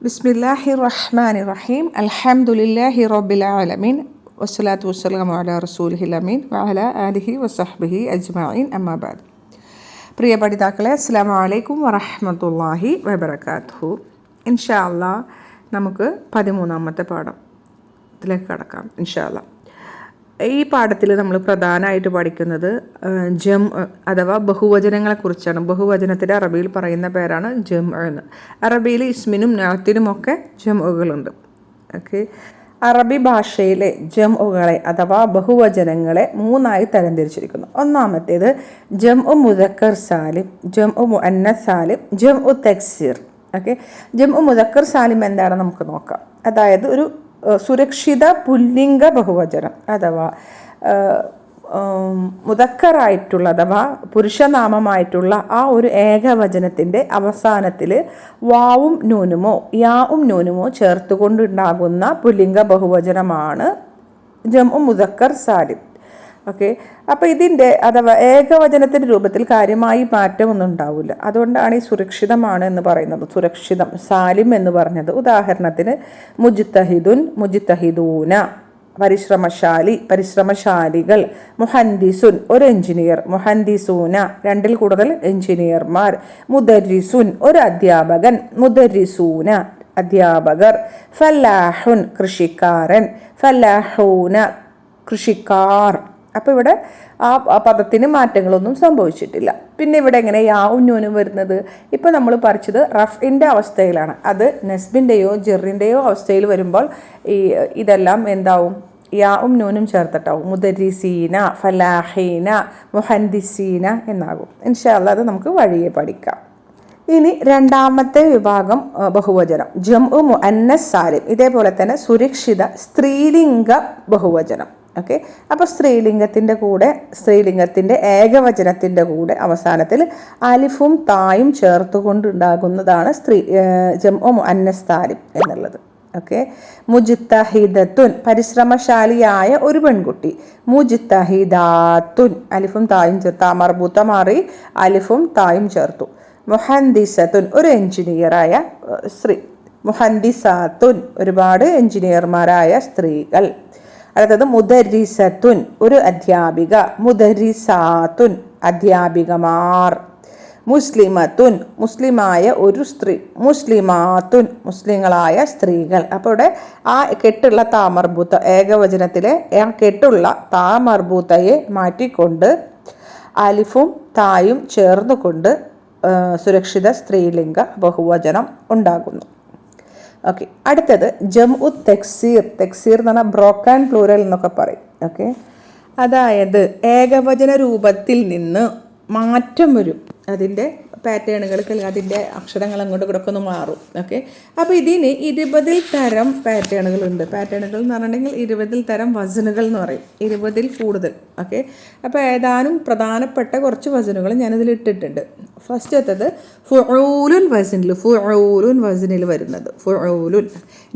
ബിസ്മില്ലാഹിർ റഹ്മാനിർ റഹീം. അൽഹംദുലില്ലാഹി റബ്ബിൽ ആലമീൻ വസ്സലാത്തു വസ്സലാമു അലാ റസൂലിഹിൽ അമീൻ വഅലാ ആലിഹി വസഹ്ബിഹി അജ്മഈൻ. അമ്മാ ബഅദ്. പ്രിയ പഠിതാക്കളെ, അസ്സലാമു അലൈക്കും വറഹ്മത്തുള്ളാഹി വബറകാതുഹു. ഇൻഷാ അല്ലാഹ് നമുക്ക് 13ാമത്തെ പാഠത്തിലേക്ക് കടക്കാം ഇൻഷാ അല്ലാഹ്. ഈ പാഠത്തിൽ നമ്മൾ പ്രധാനമായിട്ട് പഠിക്കുന്നത് ജം അഥവാ ബഹുവചനങ്ങളെക്കുറിച്ചാണ്. ബഹുവചനത്തിൻ്റെ അറബിയിൽ പറയുന്ന പേരാണ് ജം എന്ന്. അറബിയിൽ ഇസ്മിനും നാത്തിനുമൊക്കെ ജംഉകളുണ്ട്. ഓക്കെ. അറബി ഭാഷയിലെ ജംഉകളെ അഥവാ ബഹുവചനങ്ങളെ 3ആയി തരംതിരിച്ചിരിക്കുന്നു. ഒന്നാമത്തേത് ജംഉ മുദക്കർ സാലിം, ജംഉ മുഅന്നസ് സാലിം, ജംഉ തക്സീർ. ഓക്കെ. ജംഉ മുദക്കർ സാലിം എന്താണെന്ന് നമുക്ക് നോക്കാം. അതായത് ഒരു സുരക്ഷിത പുല്ലിംഗ ബഹുവചനം അഥവാ മുദക്കറായിട്ടുള്ള അഥവാ പുരുഷനാമമായിട്ടുള്ള ആ ഒരു ഏകവചനത്തിൻ്റെ അവസാനത്തിൽ വാവും നൂനുമോ യാവും നൂനുമോ ചേർത്തുകൊണ്ടുണ്ടാകുന്ന പുല്ലിംഗ ബഹുവചനമാണ് ജംഉ മുദക്കർ സാലിം. ഓക്കെ. അപ്പോൾ ഇതിൻ്റെ അഥവാ ഏകവചനത്തിൻ്റെ രൂപത്തിൽ കാര്യമായി മാറ്റമൊന്നും ഉണ്ടാവില്ല. അതുകൊണ്ടാണ് ഈ സുരക്ഷിതമാണ് എന്ന് പറയുന്നത്. സുരക്ഷിതം സാലിം എന്ന് പറഞ്ഞത്. ഉദാഹരണത്തിന് മുജ്തഹിദുൻ, മുജ്തഹിദൂന, പരിശ്രമശാലി, പരിശ്രമശാലികൾ, മുഹന്ദിസുൻ, ഒരു എഞ്ചിനീയർ, മുഹന്ദിസൂന, 2ൽ കൂടുതൽ എഞ്ചിനീയർമാർ, മുദരിസുൻ, ഒരു അധ്യാപകൻ, മുദരിസൂന, അധ്യാപകർ, ഫല്ലാഹുൻ, കൃഷിക്കാരൻ, ഫല്ലാഹൂന, കൃഷിക്കാർ. അപ്പോൾ ഇവിടെ ആ പദത്തിന് മാറ്റങ്ങളൊന്നും സംഭവിച്ചിട്ടില്ല. പിന്നെ ഇവിടെ എങ്ങനെ യാവും നൂനും വരുന്നത്? ഇപ്പോൾ നമ്മൾ പഠിച്ചത് റഫിൻ്റെ അവസ്ഥയിലാണ്. അത് നസ്ബിൻ്റെയോ ജെറിൻ്റെയോ അവസ്ഥയിൽ വരുമ്പോൾ ഇതെല്ലാം എന്താവും? യാവും നൂനും ചേർത്തിട്ടാവും. മുദരിസീന, ഫലാഹീന, മുഹന്ദിസീന എന്നാകും. ഇൻഷാ അല്ലാഹ് അത് നമുക്ക് വഴിയെ പഠിക്കാം. ഇനി രണ്ടാമത്തെ വിഭാഗം ബഹുവചനം ജംഉ മുഅന്നസ് സാലിം. ഇതേപോലെ തന്നെ സുരക്ഷിത സ്ത്രീലിംഗ ബഹുവചനം. ഓക്കെ. അപ്പോൾ സ്ത്രീലിംഗത്തിൻ്റെ ഏകവചനത്തിൻ്റെ കൂടെ അവസാനത്തിൽ അലിഫും തായും ചേർത്തുകൊണ്ടുണ്ടാകുന്നതാണ് ജംഉ മുഅന്നസ് സാലിം എന്നുള്ളത്. ഓക്കെ. മുജ്തഹിദത്തുൻ, പരിശ്രമശാലിയായ ഒരു പെൺകുട്ടി. മുജ്തഹിദാത്തുൻ, അലിഫും തായും ചേർത്ത് മർബൂത്ത മാറി അലിഫും തായും ചേർത്തു. മുഹന്ദിസത്തുൻ, ഒരു എഞ്ചിനീയറായ സ്ത്രീ. മുഹന്ദിസാത്തുൻ, ഒരുപാട് എഞ്ചിനീയർമാരായ സ്ത്രീകൾ. അടുത്തത് മുദരിസത്തുൻ, ഒരു അധ്യാപിക. മുദരിസാത്തുൻ, അധ്യാപികമാർ. മുസ്ലിമത്തുൻ, മുസ്ലിമായ ഒരു സ്ത്രീ. മുസ്ലിമാത്തുൻ, മുസ്ലിങ്ങളായ സ്ത്രീകൾ. അപ്പോൾ ഇവിടെ ആ കെട്ടുള്ള താമർബൂത്ത ഏകവചനത്തിലെ ആ കെട്ടുള്ള താമർബൂത്തയെ മാറ്റിക്കൊണ്ട് അലിഫും തായും ചേർന്നുകൊണ്ട് സുരക്ഷിത സ്ത്രീലിംഗ ബഹുവചനം ഉണ്ടാകുന്നു. ഓക്കെ. അടുത്തത് ജംഉ തക്സീർ. തക്സീർ എന്ന് പറഞ്ഞാൽ ബ്രോക്കൺ പ്ലൂറൽ എന്നൊക്കെ പറയും. ഓക്കെ. അതായത് ഏകവചന രൂപത്തിൽ നിന്ന് മാറ്റം വരും. അതിൻ്റെ പാറ്റേണുകൾക്ക് അതിൻ്റെ അക്ഷരങ്ങൾ അങ്ങോട്ട് കൂടെ ഒന്ന് മാറും. ഓക്കെ. അപ്പോൾ ഇതിന് 20 തരം പാറ്റേണുകളുണ്ട്. പാറ്റേണുകൾ എന്ന് പറഞ്ഞിട്ടുണ്ടെങ്കിൽ 20 തരം വസനുകൾ എന്ന് പറയും. 20 കൂടുതൽ. ഓക്കെ. അപ്പോൾ ഏതാനും പ്രധാനപ്പെട്ട കുറച്ച് വസനുകൾ ഞാനിതിൽ ഇട്ടിട്ടുണ്ട്. ഫസ്റ്റത്തത് ഫുഊലുൻ വസനിൽ വരുന്നത് ഫുഊലുൻ.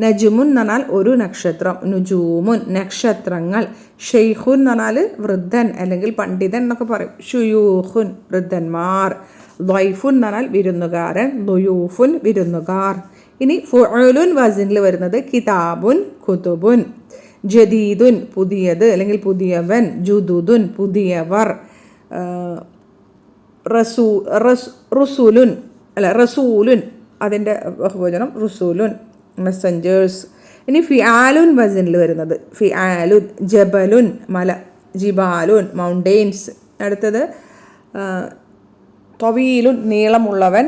നജ്മുൻ എന്ന് പറഞ്ഞാൽ ഒരു നക്ഷത്രം. നുജൂമുൻ, നക്ഷത്രങ്ങൾ. ഷെയ്ഖുൻ എന്ന് പറഞ്ഞാൽ വൃദ്ധൻ അല്ലെങ്കിൽ പണ്ഡിതൻ എന്നൊക്കെ പറയും. ഷുയൂഖുൻ, വൃദ്ധന്മാർ. ളൈഫുൻ എന്ന് പറഞ്ഞാൽ വിരുന്നുകാരൻ. ളുയൂഫുൻ, വിരുന്നുകാർ. ഇനി ഫുഊലുൻ വസനിൽ വരുന്നത് കിതാബുൻ, കുതുബുൻ. ജദീദുൻ, പുതിയത് അല്ലെങ്കിൽ പുതിയവൻ. ജുദുദുൻ, പുതിയവർ. റസൂലുൻ, അതിൻ്റെ ബഹുവചനം റുസൂലുൻ, മെസ്സഞ്ചേഴ്സ്. ഇനി ഫിആലുൻ വസനിൽ വരുന്നത് ഫിആലുൻ. ജബലുൻ, മല. ജിബാലുൻ, മൗണ്ടെയിൻസ്. അടുത്തത് ത്വീലുൻ, നീളമുള്ളവൻ.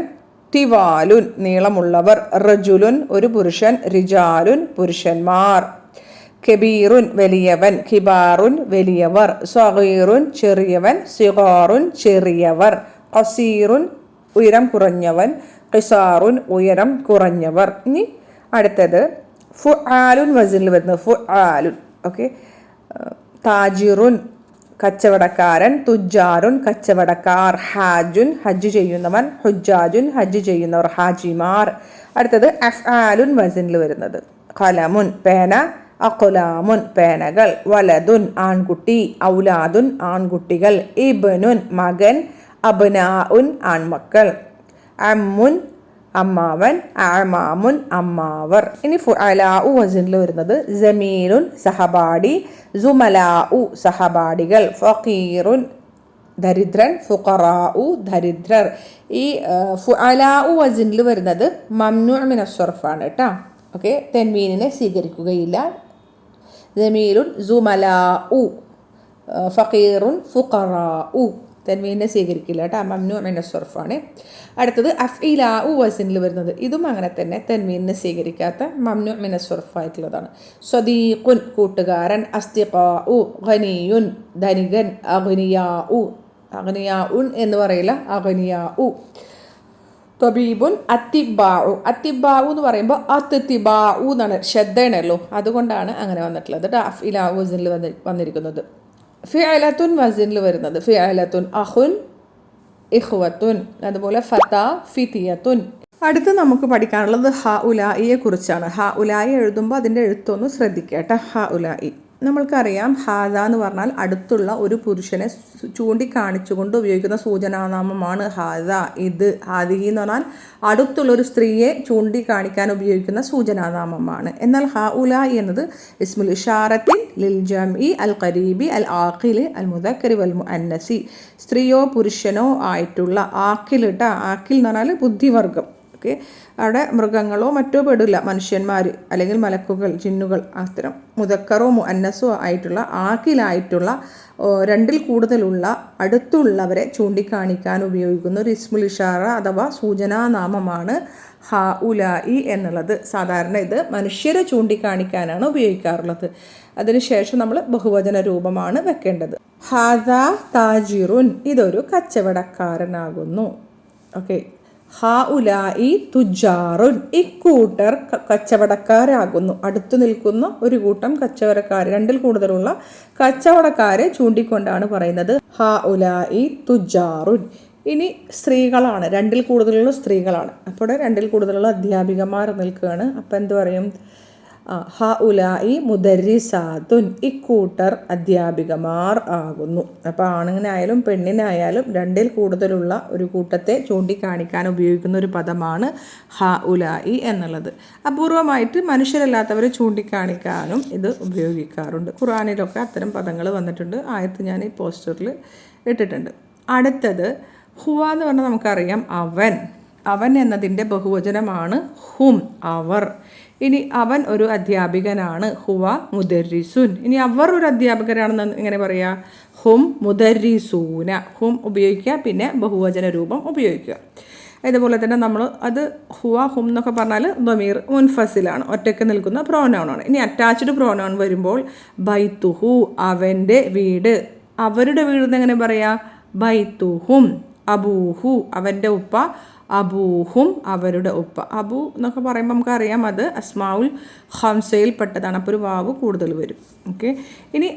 തിവാലുൻ, നീളമുള്ളവർ. റജുലുൻ, ഒരു പുരുഷൻ. റിജാലുൻ, പുരുഷന്മാർ. കബീറുൻ, വലിയവൻ. കിബാറുൻ, വലിയവർ. സഗീറുൻ, ചെറിയവൻ. സിഗാറുൻ, ചെറിയവർ. ഖസീറുൻ, ഉയരം കുറഞ്ഞവൻ. ഖിസാറുൻ, ഉയരം കുറഞ്ഞവർ. ഇനി അടുത്തത് ഫുആലുൻ വസനിൽ വരുന്നത് ഫുആലുൻ. ഓക്കെ. താജിറുൻ, കച്ചവടക്കാരൻ. തുജാറുൻ, കച്ചവടക്കാർ. ഹാജുൻ, ഹജ്ജ് ചെയ്യുന്നവൻ. ഹുജാജുൻ, ഹജ്ജ് ചെയ്യുന്നവർ. ഹാജിമാർ. അടുത്തത് അഫ്ആലുൻ വസനിൽ വരുന്നത് ഖലമുൻ, പേന. അഖ്ലാമുൻ, പേനകൾ. വലതുൻ, ആൺകുട്ടി. ഔലാദുൻ, ആൺകുട്ടികൾ. ഇബ്നുൻ, മകൻ. അബ്നാഉൻ, ആൺമക്കൾ. അമ്മുൻ, അമ്മാവൻ, അമാമുൻ അമ്മാവർ. ഇനി ഫുഅലാഉ വസനിൽ വരുന്നത് ജമീലുൻ സഹപാഠി, സുമലാഉ സഹപാഠികൾ, ഫഖീറുൻ ദരിദ്രൻ, ഫുഖറാഉ ദരിദ്രർ. ഈ ഫുഅലാഉ വസനിൽ വരുന്നത് മംനൂഅ് മിനസ് സർഫാണ് കേട്ടോ. ഓക്കെ, തൻവീനിനെ സ്വീകരിക്കുകയില്ല. ജമീലുൻ സുമലാഉ, ഫഖീറുൻ ഫുഖറാഉ, തൻവീനെ സ്വീകരിക്കില്ല കേട്ടോ, മംനൂഅ് മിനസ് സർഫാണ്. അടുത്തത് അഫ്ഇലാഉ വസനിൽ വരുന്നത് ഇതും അങ്ങനെ തന്നെ തൻവീനെ സ്വീകരിക്കാത്ത മംനൂഅ് മിനസ് സർഫായിട്ടുള്ളതാണ്. സ്വദീഖുൻ കൂട്ടുകാരൻ, അസ്തിഖാഉ ഗനിയുൻ ധനികൻ, അഗ്നിയാഉ അഗ്നിയാഉൻ എന്ന് പറയില്ല, അഗ്നിയാഉ. തൊബീബുൻ അത്തിബാഉ, അത്തിബാഉ എന്ന് പറയുമ്പോൾ അത്തിബാഉ എന്നാണ്, ശ്രദ്ധയാണല്ലോ, അതുകൊണ്ടാണ് അങ്ങനെ വന്നിട്ടുള്ളത് കേട്ടോ. അഫ്ഇലാഉ വസനിൽ വന്നിരിക്കുന്നത്. ഫിഅലത്തുൻ വസനിൽ വരുന്നത് ഫിഅലത്തുൻ അഖുൻ ഇഖ്വത്തുൻ, അതുപോലെ ഫത ഫിതിയത്തുൻ. അടുത്ത് നമുക്ക് പഠിക്കാനുള്ളത് ഹ ഉലായിയെ കുറിച്ചാണ്. ഹ ഉലായി എഴുതുമ്പോൾ അതിൻ്റെ എഴുത്തൊന്ന് ശ്രദ്ധിക്കുക കേട്ടോ. ഹ ഉലായി നമ്മൾക്കറിയാം, ഹാദ എന്ന് പറഞ്ഞാൽ അടുത്തുള്ള ഒരു പുരുഷനെ ചൂണ്ടിക്കാണിച്ചുകൊണ്ട് ഉപയോഗിക്കുന്ന സൂചനാനാമമാണ് ഹാദ, ഇത്. ഹാദിഹി എന്ന് പറഞ്ഞാൽ അടുത്തുള്ളൊരു സ്ത്രീയെ ചൂണ്ടിക്കാണിക്കാൻ ഉപയോഗിക്കുന്ന സൂചനാനാമമാണ്. എന്നാൽ ഹ ഉലായി എന്നത് ഇസ്മുൽ ഇഷാറത്തിൻ ലിൽ ജംഇ അൽ ഖരീബി അൽ ആഖിൽ അൽ മുദക്കരി വൽ മുഅന്നസി, സ്ത്രീയോ പുരുഷനോ ആയിട്ടുള്ള ആഖിൽ കേട്ടോ. ആഖിൽ എന്ന് പറഞ്ഞാൽ ബുദ്ധിവർഗം. ഓക്കെ, അവിടെ മൃഗങ്ങളോ മറ്റോ പെടില്ല, മനുഷ്യന്മാർ അല്ലെങ്കിൽ മലക്കുകൾ, ജിന്നുകൾ, അത്തരം മുദക്കറോ മുഅന്നസോ ആയിട്ടുള്ള ആഖിലായിട്ടുള്ള രണ്ടിൽ കൂടുതലുള്ള അടുത്തുള്ളവരെ ചൂണ്ടിക്കാണിക്കാൻ ഉപയോഗിക്കുന്ന ഒരു ഇസ്മുൽ ഇഷാറ അഥവാ സൂചനാനാമമാണ് ഹ ഉലായി എന്നുള്ളത്. സാധാരണ ഇത് മനുഷ്യരെ ചൂണ്ടിക്കാണിക്കാനാണ് ഉപയോഗിക്കാറുള്ളത്. അതിനുശേഷം നമ്മൾ ബഹുവചന രൂപമാണ് വെക്കേണ്ടത്. ഹാദ താജിറുൻ, ഇതൊരു കച്ചവടക്കാരനാകുന്നു. ഓക്കെ, ഹ ഉലായി തുജാറുൻ, ഇക്കൂട്ടർ കച്ചവടക്കാരാകുന്നു. അടുത്തു നിൽക്കുന്ന ഒരു കൂട്ടം കച്ചവടക്കാർ, രണ്ടിൽ കൂടുതലുള്ള കച്ചവടക്കാരെ ചൂണ്ടിക്കൊണ്ടാണ് പറയുന്നത് ഹ ഉലായി തുജാറുൻ. ഇനി സ്ത്രീകളാണ്, രണ്ടിൽ കൂടുതലുള്ള സ്ത്രീകളാണ്. അപ്പോൾ രണ്ടിൽ കൂടുതലുള്ള അധ്യാപികമാർ നിൽക്കുകയാണ്. അപ്പം എന്ത് പറയും? ഹ ഉലായി മുദരിസാത്തുൻ, ഇക്കൂട്ടർ അധ്യാപികമാർ ആകുന്നു. അപ്പോൾ ആണിനായാലും പെണ്ണിനായാലും രണ്ടിൽ കൂടുതലുള്ള ഒരു കൂട്ടത്തെ ചൂണ്ടിക്കാണിക്കാൻ ഉപയോഗിക്കുന്ന ഒരു പദമാണ് ഹ ഉലായി എന്നുള്ളത്. അപൂർവമായിട്ട് മനുഷ്യരല്ലാത്തവരെ ചൂണ്ടിക്കാണിക്കാനും ഇത് ഉപയോഗിക്കാറുണ്ട്. ഖുർആനിലൊക്കെ അത്തരം പദങ്ങൾ വന്നിട്ടുണ്ട്. ആയത്ത് ഞാൻ ഈ പോസ്റ്ററിൽ ഇട്ടിട്ടുണ്ട്. അടുത്തത് ഹുവ എന്ന് പറഞ്ഞാൽ നമുക്കറിയാം അവൻ. അവൻ എന്നതിൻ്റെ ബഹുവചനമാണ് ഹും, അവർ. ഇനി അവൻ ഒരു അധ്യാപികനാണ്, ഹുവ മുദരിസുൻ. ഇനി അവർ ഒരു അധ്യാപകരാണെന്ന് എങ്ങനെ പറയാ? ഹും മുദരിസൂന. ഹും ഉപയോഗിക്കുക, പിന്നെ ബഹുവചന രൂപം ഉപയോഗിക്കുക. ഇതുപോലെ തന്നെ നമ്മൾ അത് ഹുവ ഹും എന്നൊക്കെ പറഞ്ഞാൽ ദമീർ മുൻഫസിലാണ്, ഒറ്റയ്ക്ക് നിൽക്കുന്ന പ്രോനൗണാണ്. ഇനി അറ്റാച്ച്ഡ് പ്രോനൗൺ വരുമ്പോൾ ബൈത്തുഹു, അവൻ്റെ വീട്. അവരുടെ വീട് എന്നെങ്ങനെ പറയാ? ബൈത്തുഹും. അബൂഹു, അവൻ്റെ ഉപ്പ. അബൂഹും, അവരുടെ ഉപ്പ. അബു എന്നൊക്കെ പറയുമ്പോൾ നമുക്കറിയാം അത് അസ്മാഉൽ ഖംസയിൽ പെട്ടതാണ്. അപ്പോൾ ഒരു വാവ് കൂടുതൽ വരും. ഓക്കെ, ഇനി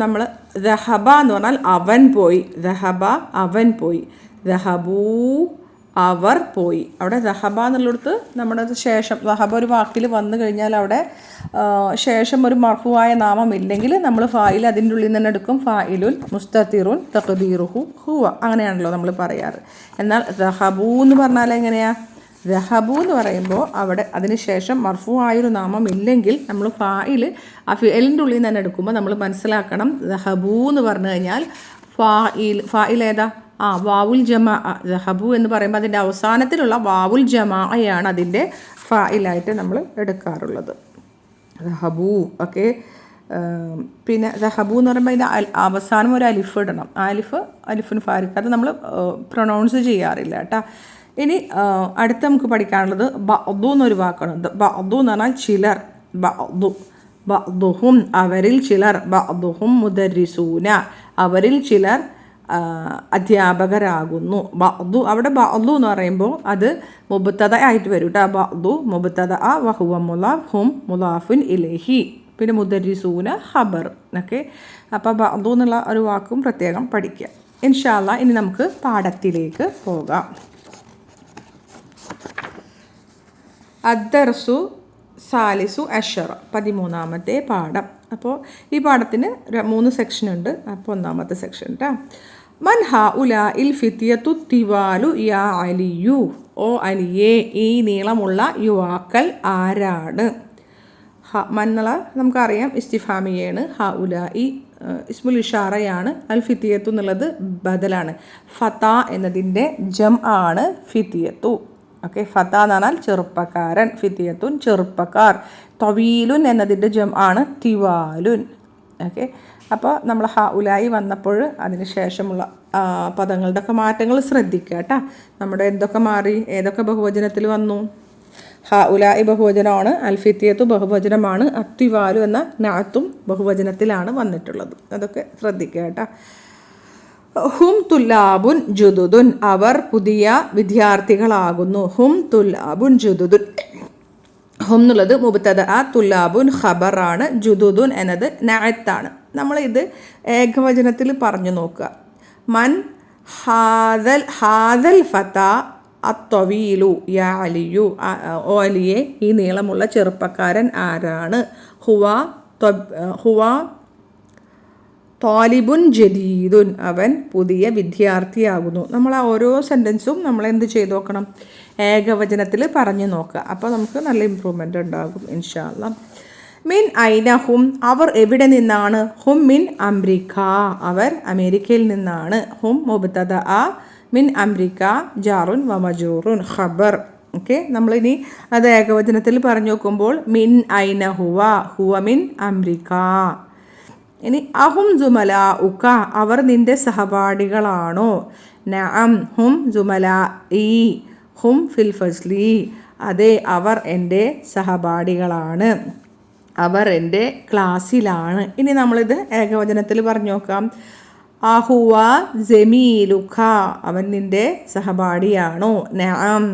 നമ്മൾ ദഹബ എന്ന് പറഞ്ഞാൽ അവൻ പോയി. ദഹബ അവൻ പോയി. ദഹബൂ അവർ പോയി. അവിടെ ദഹബ എന്നുള്ളിടത്ത് നമ്മുടെ ശേഷം ദഹബ ഒരു വാക്കിൽ വന്നു കഴിഞ്ഞാൽ അവിടെ ശേഷം ഒരു മർഫുവായ നാമം ഇല്ലെങ്കിൽ നമ്മൾ ഫായിൽ അതിൻ്റെ ഉള്ളിൽ നിന്ന് തന്നെ എടുക്കും. ഫായിലുൻ മുസ്തതിറുൻ തഖ്ദീറുഹു ഹുവ, അങ്ങനെയാണല്ലോ നമ്മൾ പറയാറ്. എന്നാൽ ദഹബൂ എന്ന് പറഞ്ഞാൽ എങ്ങനെയാണ്? ദഹബു എന്ന് പറയുമ്പോൾ അവിടെ അതിന് ശേഷം മർഫുവായൊരു നാമം ഇല്ലെങ്കിൽ നമ്മൾ ഫായിൽ ആ ഫിഅലിൻ്റെ ഉള്ളിൽ നിന്ന് തന്നെ എടുക്കുമ്പോൾ നമ്മൾ മനസ്സിലാക്കണം ദഹബൂ എന്ന് പറഞ്ഞു കഴിഞ്ഞാൽ ഫായിൽ ഏതാ? വാവുൽ ജമാ. ദഹബു എന്ന് പറയുമ്പോൾ അതിൻ്റെ അവസാനത്തിലുള്ള വാവുൽ ജമാഅയാണ് അതിൻ്റെ ഫായിലായിട്ട് നമ്മൾ എടുക്കാറുള്ളത്. ദഹബു. ഓക്കെ, പിന്നെ ദഹബു എന്ന് പറയുമ്പോൾ അതിൻ്റെ അവസാനം ഒരു അലിഫ് ഇടണം. അലിഫിന് ഫാരിക്ക്, അത് നമ്മൾ പ്രൊനൗൺസ് ചെയ്യാറില്ല കേട്ടോ. ഇനി അടുത്ത നമുക്ക് പഠിക്കാനുള്ളത് ബഅദു എന്നൊരു വാക്കാണ്. ബഅദു എന്ന് പറഞ്ഞാൽ ചിലർ. ബഅദു ബഅദുഹും, അവരിൽ ചിലർ. ബഅദുഹും മുദരിസൂന, അവരിൽ ചിലർ അധ്യാപകരാകുന്നു. ബഅദു, അവിടെ ബഅദു എന്ന് പറയുമ്പോൾ അത് മുബ്തദ ആയിട്ട് വരും കേട്ടോ. ബഅദു മുബ്തദ വഹുവ മുളാഫ്, ഹും മുളാഫുൻ ഇലൈഹി, പിന്നെ മുദരിസൂന ഖബർ. ഓക്കെ, അപ്പോൾ ബഅദു എന്നുള്ള ഒരു വാക്കും പ്രത്യേകം പഠിക്കുക. ഇൻഷാ അല്ലാഹ് ഇനി നമുക്ക് പാഠത്തിലേക്ക് പോകാം. അദ്ദർസു സാലിസു അഷറ, 13ാമത്തെ പാഠം. അപ്പോൾ ഈ പാഠത്തിന് 3 സെക്ഷനുണ്ട്. അപ്പോൾ 1ാമത്തെ സെക്ഷൻ കേട്ടോ. മൻ ഹ ഉല ഇൽ ഫിത്തിയത്തു തിവാലു യാ അലിയു, ഓ അലിയെ ഈ നീളമുള്ള യുവാക്കൾ ആരാണ്? മൻ എന്നുള്ള നമുക്കറിയാം ഇസ്തിഫാമിയാണ്. ഹ ഉല ഈ ഇസ്മുൽ ഇഷാറയാണ്. അൽ ഫിത്തിയത്തു എന്നുള്ളത് ബദലാണ്. ഫത എന്നതിൻ്റെ ജം ആണ് ഫിത്തിയത്തു. ഓക്കെ, ഫത എന്ന് പറഞ്ഞാൽ ചെറുപ്പക്കാരൻ, ഫിത്തിയത്തുൻ ചെറുപ്പക്കാർ. തൊവീലുൻ എന്നതിൻ്റെ ജം ആണ് തിവാലുൻ. ഓക്കെ, അപ്പോൾ നമ്മൾ ഹ ഉലായി വന്നപ്പോൾ അതിന് ശേഷമുള്ള പദങ്ങളുടെ ഒക്കെ മാറ്റങ്ങൾ ശ്രദ്ധിക്കുക കേട്ടോ. നമ്മുടെ എന്തൊക്കെ മാറി, ഏതൊക്കെ ബഹുവചനത്തിൽ വന്നു? ഹ ഉലായി ബഹുവചനമാണ്, അൽഫിത്തിയത്തു ബഹുവചനമാണ്, അത്തിവാലു എന്ന നാത്തും ബഹുവചനത്തിലാണ് വന്നിട്ടുള്ളത്. അതൊക്കെ ശ്രദ്ധിക്കുക കേട്ടോ. ഹും തുല്ലാബുൻ ജുദുദുൻ, അവർ പുതിയ വിദ്യാർത്ഥികളാകുന്നു. ഹും തുല്ലാബുൻ ജുദുദുൻ. ഹും എന്നുള്ളത് മുബ്തദ, തുല്ലാബുൻ ഖബറാണ്, ജുദുദുൻ എന്നത് നഅത്താണ്. നമ്മളിത് ഏകവചനത്തിൽ പറഞ്ഞു നോക്കുക. മൻ ഹാദൽ ഫത അത്തൊവീലു യാ അലിയു, ഓ അലിയെ ഈ നീളമുള്ള ചെറുപ്പക്കാരൻ ആരാണ്? ഹുവ താലിബുൻ ജദീദുൻ, അവൻ പുതിയ വിദ്യാർത്ഥിയാകുന്നു. നമ്മൾ ആ ഓരോ സെൻറ്റൻസും നമ്മൾ എന്ത് ചെയ്ത് നോക്കണം? ഏകവചനത്തിൽ പറഞ്ഞു നോക്കുക. അപ്പോൾ നമുക്ക് നല്ല ഇമ്പ്രൂവ്മെൻ്റ് ഉണ്ടാകും ഇൻഷാ അല്ലാഹ്. മിൻ ഐന ഹും, അവർ എവിടെ നിന്നാണ്? ഹും മിൻ അംരിക്ക, അവർ അമേരിക്കയിൽ നിന്നാണ്. ഹും മുബ്തദ, മിൻ അംരിക്ക ജാറുൻ വ മജ്റൂറുൻ ഖബർ. ഓക്കെ, നമ്മളിനി അത് ഏകവചനത്തിൽ പറഞ്ഞു നോക്കുമ്പോൾ മിൻ ഐന ഹുവ മിൻ അംരിക്ക. ഇനി അഹും ജുമലാ ഉക, അവർ നിൻ്റെ സഹപാഠികളാണോ? നഅം ഹും ജുമലാ ഇ, ഹും ഫിൽ ഫസ്ലി, അതെ അവർ എൻ്റെ സഹപാഠികളാണ്, അവർ എൻ്റെ ക്ലാസ്സിലാണ്. ഇനി നമ്മളിത് ഏകവചനത്തിൽ പറഞ്ഞു നോക്കാം. അഹുവ ജമീലുക, അവൻ നിൻ്റെ സഹപാഠിയാണോ? നഅം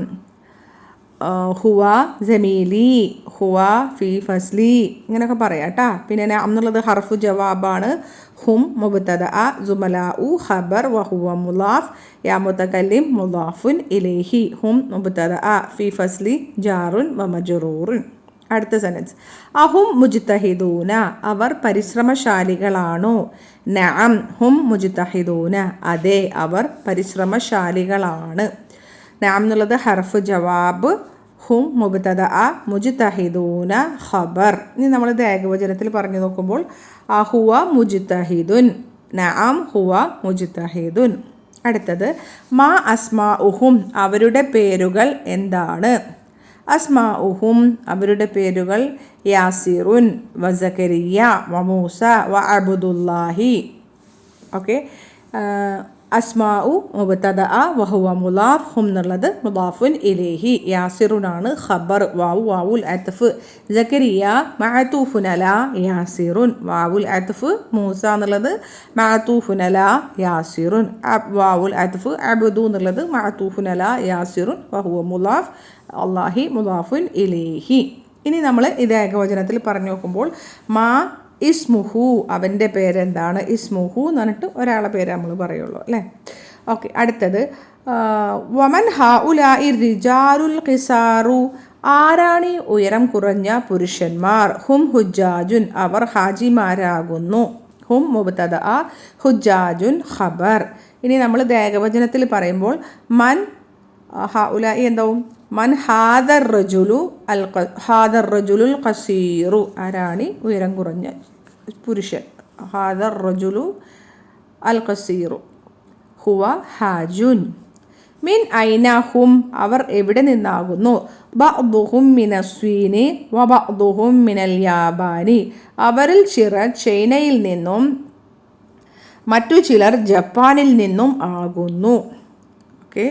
ഹുവ ജമീലി, ഹുവ ഫി ഫസ്ലി, ഇങ്ങനെയൊക്കെ പറയാം കേട്ടോ. പിന്നെ നഅം എന്നുള്ളത് ഹർഫു ജവാബാണ്. ഹും മുബ്തദ, ജുമലാഉ ഖബർ, വഹുവ മുലാഫ്, യാ മുതകല്ലിം മുലാഫുൻ ഇലൈഹി. ഹും മുബ്തദ, ഫി ഫസ്ലി ജാറുൻ വ മജ്റൂറുൻ. അടുത്ത സെൻറ്റൻസ്. അഹും മുജ്തഹിദൂന, അവർ പരിശ്രമശാലികളാണോ? നഅം ഹും മുജ്തഹിദൂന, അതെ അവർ പരിശ്രമശാലികളാണ്. നഅം എന്നുള്ളത് ഹർഫ് ജവാബ്, ഹും മുബ്തദ, മുജ്തഹിദൂന ഖബർ. ഇനി നമ്മളിത് ഏകവചനത്തിൽ പറഞ്ഞു നോക്കുമ്പോൾ അഹുവ മുജ്തഹിദുൻ, നഅം ഹുവ മുജ്തഹിദുൻ. അടുത്തത് മാ അസ്മാഉഹും, അവരുടെ പേരുകൾ എന്താണ്? അസ്മാഉഹും, അവരുടെ പേരുകൾ യാസിറുൻ വ സക്കരിയ വ മൂസ വ അബ്ദുല്ലാഹി. ഓക്കെ, അസ്മാഉ മുബ്തദ വഹുവ മുലാഫ്, ഹും എന്നുള്ളത് മുലാഫുൻ ഇലൈഹി, യാസിറുനാണ് ഖബർ, വാവുൽ അത്ഫ്, സക്കരിയ മഅതൂഫുൻ അലാ യാസിറുൻ, വാവുൽ അത്ഫ്, മൂസ എന്നുള്ളത് മഅതൂഫുൻ അലാ യാസിറുൻ, വാവുൽ അത്ഫ്, അബ്ദു എന്നുള്ളത് മഅതൂഫുൻ അലാ യാസിറുൻ വഹുവ മുലാഫ്, അല്ലാഹി മുലാഫുൻ ഇലൈഹി. ഇനി നമ്മൾ ഇത് ഏകവചനത്തിൽ പറഞ്ഞു നോക്കുമ്പോൾ മാ ഇസ്മുഹു, അവൻ്റെ പേരെന്താണ്? ഇസ്മുഹു എന്ന് പറഞ്ഞിട്ട് ഒരാളെ പേര് നമ്മൾ പറയുള്ളൂ അല്ലേ. ഓക്കെ, അടുത്തത് വമൻ ഹ ഉലാഇ റിജാലുൽ ഖിസാറു, ആരാണ് ഉയരം കുറഞ്ഞ പുരുഷന്മാർ? ഹും ഹുജ്ജാജുൻ, അവർ ഹാജിമാരാകുന്നു. ഹും മുബ്തദ, ഹുജ്ജാജുൻ ഖബർ. ഇനി നമ്മൾ ഏകവചനത്തിൽ പറയുമ്പോൾ മൻ ഹ ഉലാഇ എന്താവും? മൻ ഹാദർ റജുലുൽ ഖസീറു, ആരാണ് ഉയരം കുറഞ്ഞ പുരുഷൻ? ഹാദർ റജുലു അൽ ഖസീറു ഹുവ ഹാജുൻ. മിൻ ഐന ഹും, അവർ എവിടെ നിന്നാകുന്നു? ബഅ്ദുഹും മിനസ്വീനി വ ബഅ്ദുഹും മിനൽ യാബാനി, അവരിൽ ചിലർ ചൈനയിൽ നിന്നും മറ്റു ചിലർ ജപ്പാനിൽ നിന്നും ആകുന്നു. ഓക്കെ,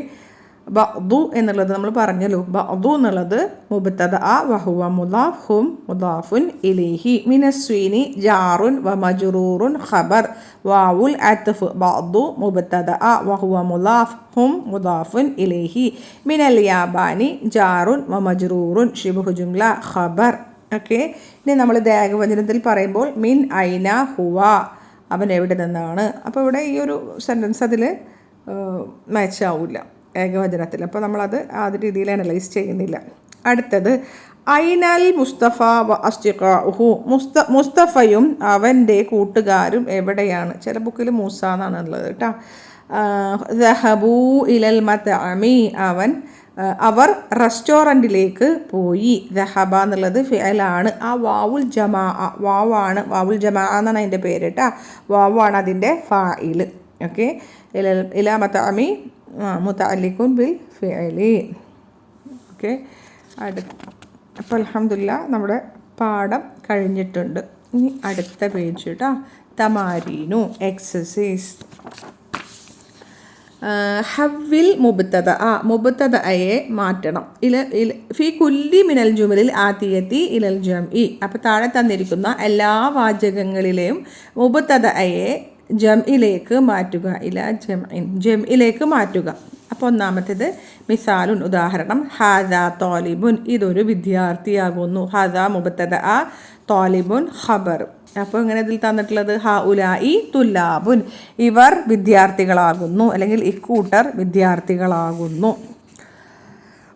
ബഅ്ദു എന്നുള്ളത് നമ്മൾ പറഞ്ഞല്ലോ. ബഅ്ദു എന്നുള്ളത് മുബ്തദ വഹുവ മുലാഫ്, ഹും മുലാഫുൻ ഇലൈഹി, മിനസ്വീനി ജാറുൻ വ മജ്റൂറുൻ ഖബർ, വാവുൽ അത്ഫ്, ബഅ്ദു മുബ്തദ വഹുവ മുലാഫ്, ഹും മുലാഫുൻ ഇലൈഹി, മിനൽ യാബാനി ജാറുൻ വ മജ്റൂറുൻ ശിബ്ഹു ജുംല ഖബർ. ഓക്കെ, ഇനി നമ്മൾ ഏകവചനത്തിൽ പറയുമ്പോൾ മിൻ ഐന ഹുവ, അവൻ എവിടെ നിന്നാണ്? അപ്പോൾ ഇവിടെ ഈ ഒരു സെൻറ്റൻസ് അതിൽ മാച്ച് ആവില്ല ഏകവചനത്തിൽ. അപ്പോൾ നമ്മളത് ആ രീതിയിൽ അനലൈസ് ചെയ്യുന്നില്ല. അടുത്തത് ഐനൽ മുസ്തഫ വ അസ്തിഖാഉഹു, മുസ്തഫയും അവൻ്റെ കൂട്ടുകാരും എവിടെയാണ്? ചില ബുക്കിൽ മൂസ എന്നാണ് ഉള്ളത് കേട്ടോ. ദഹബൂ ഇലൽ മത്അമി അവർ റെസ്റ്റോറൻറ്റിലേക്ക് പോയി. ദഹബ എന്നുള്ളത് ഫിഅലാണ്. ആ വാവുൽ ജമാ വാവാണ്, വാവുൽ ജമാ എന്നാണ് അതിൻ്റെ പേര് കേട്ടോ. വാവാണ് അതിൻ്റെ ഫാഇൽ. ഓക്കെ, ഇല മത്അമി മുതഅല്ലിഖുൻ ബിൽ ഫിഅലി. ഓക്കെ, അപ്പോൾ അൽഹംദുലില്ലാ നമ്മുടെ പാഠം കഴിഞ്ഞിട്ടുണ്ട്. ഇനി അടുത്ത പേജ് കേട്ടോ, തമാരീനു എക്സസൈസ്. ഹവ്വിൽ മുബ്തദഅയെ മാറ്റണം. ഫി കുല്ലി മിനൽ ജുമലിൽ ആതിയത്തി ഇലൽ ജംഇ. അപ്പോൾ താഴെ തന്നിരിക്കുന്ന എല്ലാ വാചകങ്ങളിലെയും മുബ്തദഅയെ ജംഇലേക്ക് മാറ്റുക. ഇല ജംഇൻ, ജംഇലേക്ക് മാറ്റുക. അപ്പോൾ ഒന്നാമത്തേത് മിസാലുൻ, ഉദാഹരണം. ഹാദാ തോലിബുൻ, ഇതൊരു വിദ്യാർത്ഥിയാകുന്നു. ഹാദാ മുബ്തദഅ, തോലിബുൻ ഖബർ. അപ്പോൾ ഇങ്ങനെ ഇതിൽ തന്നിട്ടുള്ളത് ഹ ഉലായി തുല്ലാബുൻ, ഇവർ വിദ്യാർത്ഥികളാകുന്നു, അല്ലെങ്കിൽ ഇക്കൂട്ടർ വിദ്യാർത്ഥികളാകുന്നു.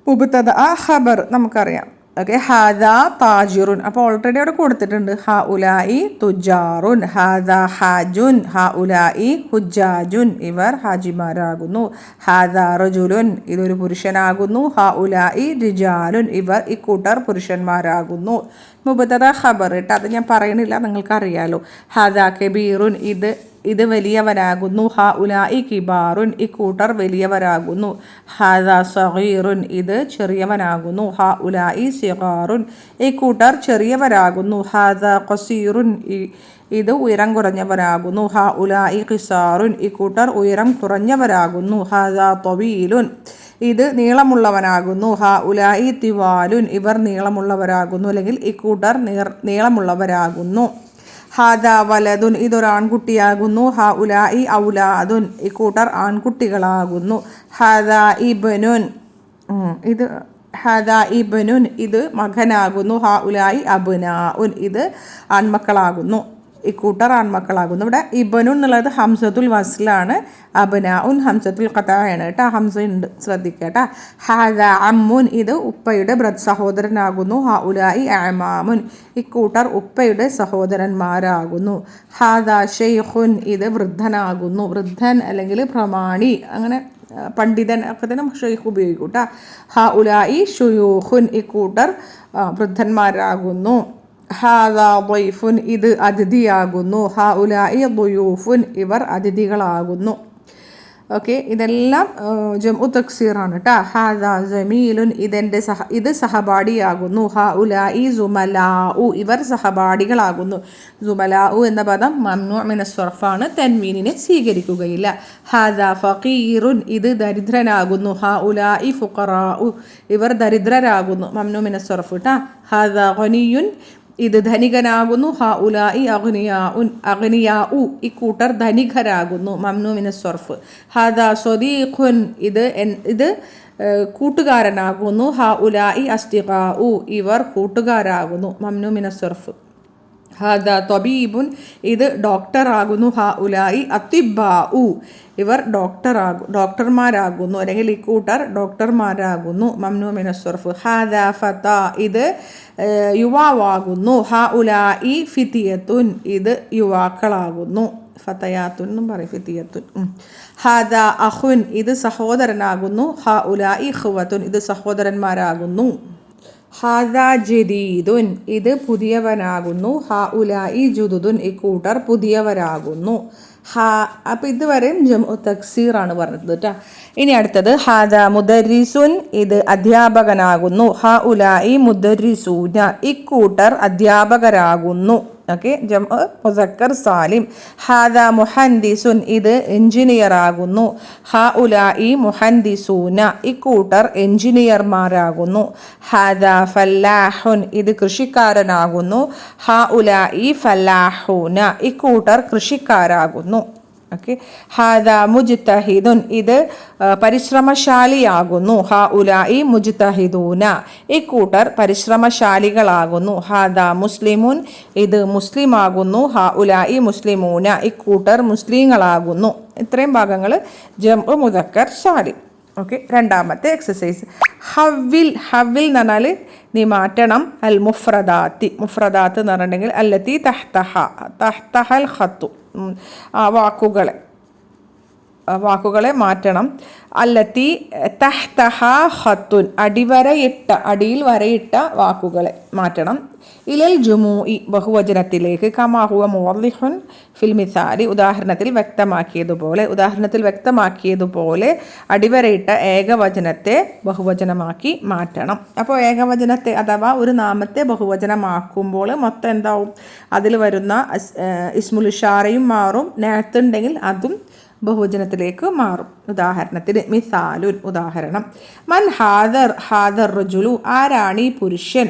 മുബ്തദഅ ഖബർ നമുക്കറിയാം. ഓക്കെ, ഹാദാ താജിറുൻ, അപ്പോൾ ഓൾറെഡി അവിടെ കൊടുത്തിട്ടുണ്ട്. ഹ ഉലായി തുജാറുൻ. ഹാദാ ഹാജുൻ, ഹ ഉലായി ഹുജാജുൻ, ഇവർ ഹാജിമാരാകുന്നു. ഹാദാ റജുലുൻ, ഇതൊരു പുരുഷനാകുന്നു. ഹ ഉലായി റിജാലുൻ, ഇവർ ഇക്കൂട്ടർ പുരുഷന്മാരാകുന്നു. മുബ്തദഅ ഖബർ കേട്ടോ, അത് ഞാൻ പറയണില്ല, നിങ്ങൾക്കറിയാലോ. ഹാദാ കബീറുൻ, ഇത് വലിയവനാകുന്നു. ഹ ഉലായി കിബാറുൻ, ഇക്കൂട്ടർ വലിയവരാകുന്നു. ഹാദാ സഗീറുൻ, ഇത് ചെറിയവനാകുന്നു. ഹ ഉലായി സിഗാറുൻ, ഇക്കൂട്ടർ ചെറിയവരാകുന്നു. ഹാദാ ഖസീറുൻ, ഇത് ഉയരം കുറഞ്ഞവരാകുന്നു. ഹ ഉലായി ഖിസാറുൻ, ഇക്കൂട്ടർ ഉയരം കുറഞ്ഞവരാകുന്നു. ഹാദാ ത്വീലുൻ, ഇത് നീളമുള്ളവനാകുന്നു. ഹ ഉലായി തിവാലുൻ, ഇവർ നീളമുള്ളവരാകുന്നു, അല്ലെങ്കിൽ ഇക്കൂട്ടർ നീളമുള്ളവരാകുന്നു. ഹാദാ വലതുൻ, ഇതൊരാൺകുട്ടിയാകുന്നു. ഹ ഉലായി ഔലാദുൻ, ഇക്കൂട്ടർ ആൺകുട്ടികളാകുന്നു. ഹാദാ ഇബ്നുൻ, ഹാദാ ഇബ്നുൻ, ഇത് മകനാകുന്നു. ഹ ഉലായി അബ്നാഉൻ, ഇത് ആൺമക്കളാകുന്നു, ഇക്കൂട്ടർ ആൺമക്കളാകുന്നു. ഇവിടെ ഇബ്നുൻ എന്നുള്ളത് ഹംസത്തുൽ വസ്ലാണ്, അബ്നാഉൻ ഹംസത്തുൽ ഖത്അയാണ് കേട്ടോ. ഹംസ ഉണ്ട്, ശ്രദ്ധിക്കട്ടോ. ഹാദാ അമ്മുൻ, ഇത് ഉപ്പയുടെ സഹോദരനാകുന്നു. ഹ ഉലായി അമാമുൻ, ഇക്കൂട്ടർ ഉപ്പയുടെ സഹോദരന്മാരാകുന്നു. ഹാദാ ഷെയ്ഖുൻ, ഇത് വൃദ്ധനാകുന്നു. വൃദ്ധൻ അല്ലെങ്കിൽ പ്രമാണി, അങ്ങനെ പണ്ഡിതൻ ഒക്കെ തന്നെ ഷെയ്ഖ് ഉപയോഗിക്കും കേട്ടോ. ഹ ഉലായി ഷുയൂഖുൻ, ഇക്കൂട്ടർ വൃദ്ധന്മാരാകുന്നു. ഹാദാ ളൈഫുൻ, ഇത് അതിഥിയാകുന്നു. ഹ ഉലായി ളുയൂഫുൻ, ഇവർ അതിഥികളാകുന്നു. ഓക്കെ, ഇതെല്ലാം ജംഉ തക്സീറാണ് കേട്ടോ. ഹാദാ ജമീലുൻ, ഇത് സഹപാഠിയാകുന്നു. ഹ ഉലായി സുമലാഉ, ഇവർ സഹപാഠികളാകുന്നു. സുമലാഉ എന്ന പദം മംനൂഅ് മിനസ് സർഫാണ്, തൻവീനിനെ സ്വീകരിക്കുകയില്ല. ഹാദാ ഫഖീറുൻ, ഇത് ദരിദ്രനാകുന്നു. ഹ ഉലായി ഫുഖറാഉ, ഇവർ ദരിദ്രരാകുന്നു, മംനൂഅ് മിനസ് സർഫ് കേട്ടോ. ഹാദാ ഗനിയുൻ, ഇത് ധനികനാകുന്നു. ഹ ഉലായി അഗ്നിയാഉ, ഇക്കൂട്ടർ ധനികരാകുന്നു, മംനൂഅ് മിനസ് സർഫ്. ഹാദാ സ്വദീഖുൻ, ഇത് കൂട്ടുകാരനാകുന്നു. ഹ ഉലായി അസ്തിഖാഉ, ഇവർ കൂട്ടുകാരാകുന്നു, മംനൂഅ് മിനസ് സർഫ്. ഹാദാ ത്വബീബുൻ, ഇത് ഡോക്ടറാകുന്നു. ഹ ഉലായി അത്തിബ്ബാഉ, ഇവർ ഡോക്ടർമാരാകുന്നു, അല്ലെങ്കിൽ ഇക്കൂട്ടർ ഡോക്ടർമാരാകുന്നു, മംനൂഅ് മിനസ് സർഫ്. ഹാദാ ഫതാ, ഇത് യുവാവാകുന്നു. ഹ ഉലായി ഫിതിയത്തുൻ, ഇത് യുവാക്കളാകുന്നു. ഫതയാത്തുൻ എന്നും പറയും, ഫിതിയത്തുൻ. ഹാദാ അഖുൻ, ഇത് സഹോദരനാകുന്നു. ഹ ഉലായി ഇഖ്വത്തുൻ, ഇത് സഹോദരന്മാരാകുന്നു. ഹാദാ ജദീദുൻ, ഇത് പുതിയവനാകുന്നു. ഹ ഉലായി ജുദുദുൻ, ഇക്കൂട്ടർ പുതിയവരാകുന്നു. അപ്പോൾ ഇതുവരെയും ജംഉ തക്സീറാണ് പറഞ്ഞത് കേട്ടോ. ഇനി അടുത്തത് ഹാദാ മുദരിസുൻ, ഇത് അധ്യാപകനാകുന്നു. ഹ ഉലായി മുദരിസൂന, ഇക്കൂട്ടർ അധ്യാപകരാകുന്നു. ഓക്കെ, ജംഉ മുസക്കർ സാലിം. ഹാദാ മുഹന്ദിസുൻ, ഇത് എഞ്ചിനീയറാകുന്നു. ഹ ഉലായി മുഹന്ദിസൂന, ഇക്കൂട്ടർ എഞ്ചിനീയർമാരാകുന്നു. ഹാദാ ഫല്ലാഹുൻ, ഇത് കൃഷിക്കാരനാകുന്നു. ഹ ഉലായി ഫല്ലാഹൂന, ഇക്കൂട്ടർ കൃഷിക്കാരാകുന്നു. ഓക്കെ, ഹാദാ മുജ്തഹിദുൻ, ഇത് പരിശ്രമശാലിയാകുന്നു. ഹ ഉലായി മുജ്തഹിദൂന, ഇക്കൂട്ടർ പരിശ്രമശാലികളാകുന്നു. ഹാദാ മുസ്ലിമുൻ, ഇത് മുസ്ലിമാകുന്നു. ഹ ഉലായി മുസ്ലിമൂന, ഇക്കൂട്ടർ മുസ്ലിങ്ങളാകുന്നു. ഇത്രയും ഭാഗങ്ങൾ ജംഉ മുദക്കർ സാലിം. ഓക്കെ, രണ്ടാമത്തെ എക്സസൈസ്. ഹവ്വിൽ എന്ന് പറഞ്ഞാൽ നീ മാറ്റണം. അൽ മുഫ്രദാത്ത് എന്ന് പറഞ്ഞിട്ടുണ്ടെങ്കിൽ അല്ലത്തി തഹ്തഹൽ ഖത്തു, ആ വാക്കുകളെ. വാക്കുകളെ മാറ്റണം. അല്ലത്തി തഹ്തഹ ഖത്തുൻ, അടിയിൽ വരയിട്ട വാക്കുകളെ മാറ്റണം. ഇലൽ ജുമൂഇ, ബഹുവചനത്തിലേക്ക്. കമാ ഹുവ മുവദ്ദിഹുൻ ഫിൽ മിസാലി, ഉദാഹരണത്തിൽ വ്യക്തമാക്കിയതുപോലെ അടിവരയിട്ട ഏകവചനത്തെ ബഹുവചനമാക്കി മാറ്റണം. അപ്പോൾ ഏകവചനത്തെ അഥവാ ഒരു നാമത്തെ ബഹുവചനമാക്കുമ്പോൾ മൊത്തം എന്താവും? അതിൽ വരുന്ന ഇസ്മുൽ ഇഷാറയും മാറും, നാത്തുണ്ടെങ്കിൽ അതും ബഹുവചനത്തിലേക്ക് മാറും. ഉദാഹരണത്തിന് മിസാലുൻ, ഉദാഹരണം. മൻ ഹാദർ റജുലു, ആരാണീ പുരുഷൻ.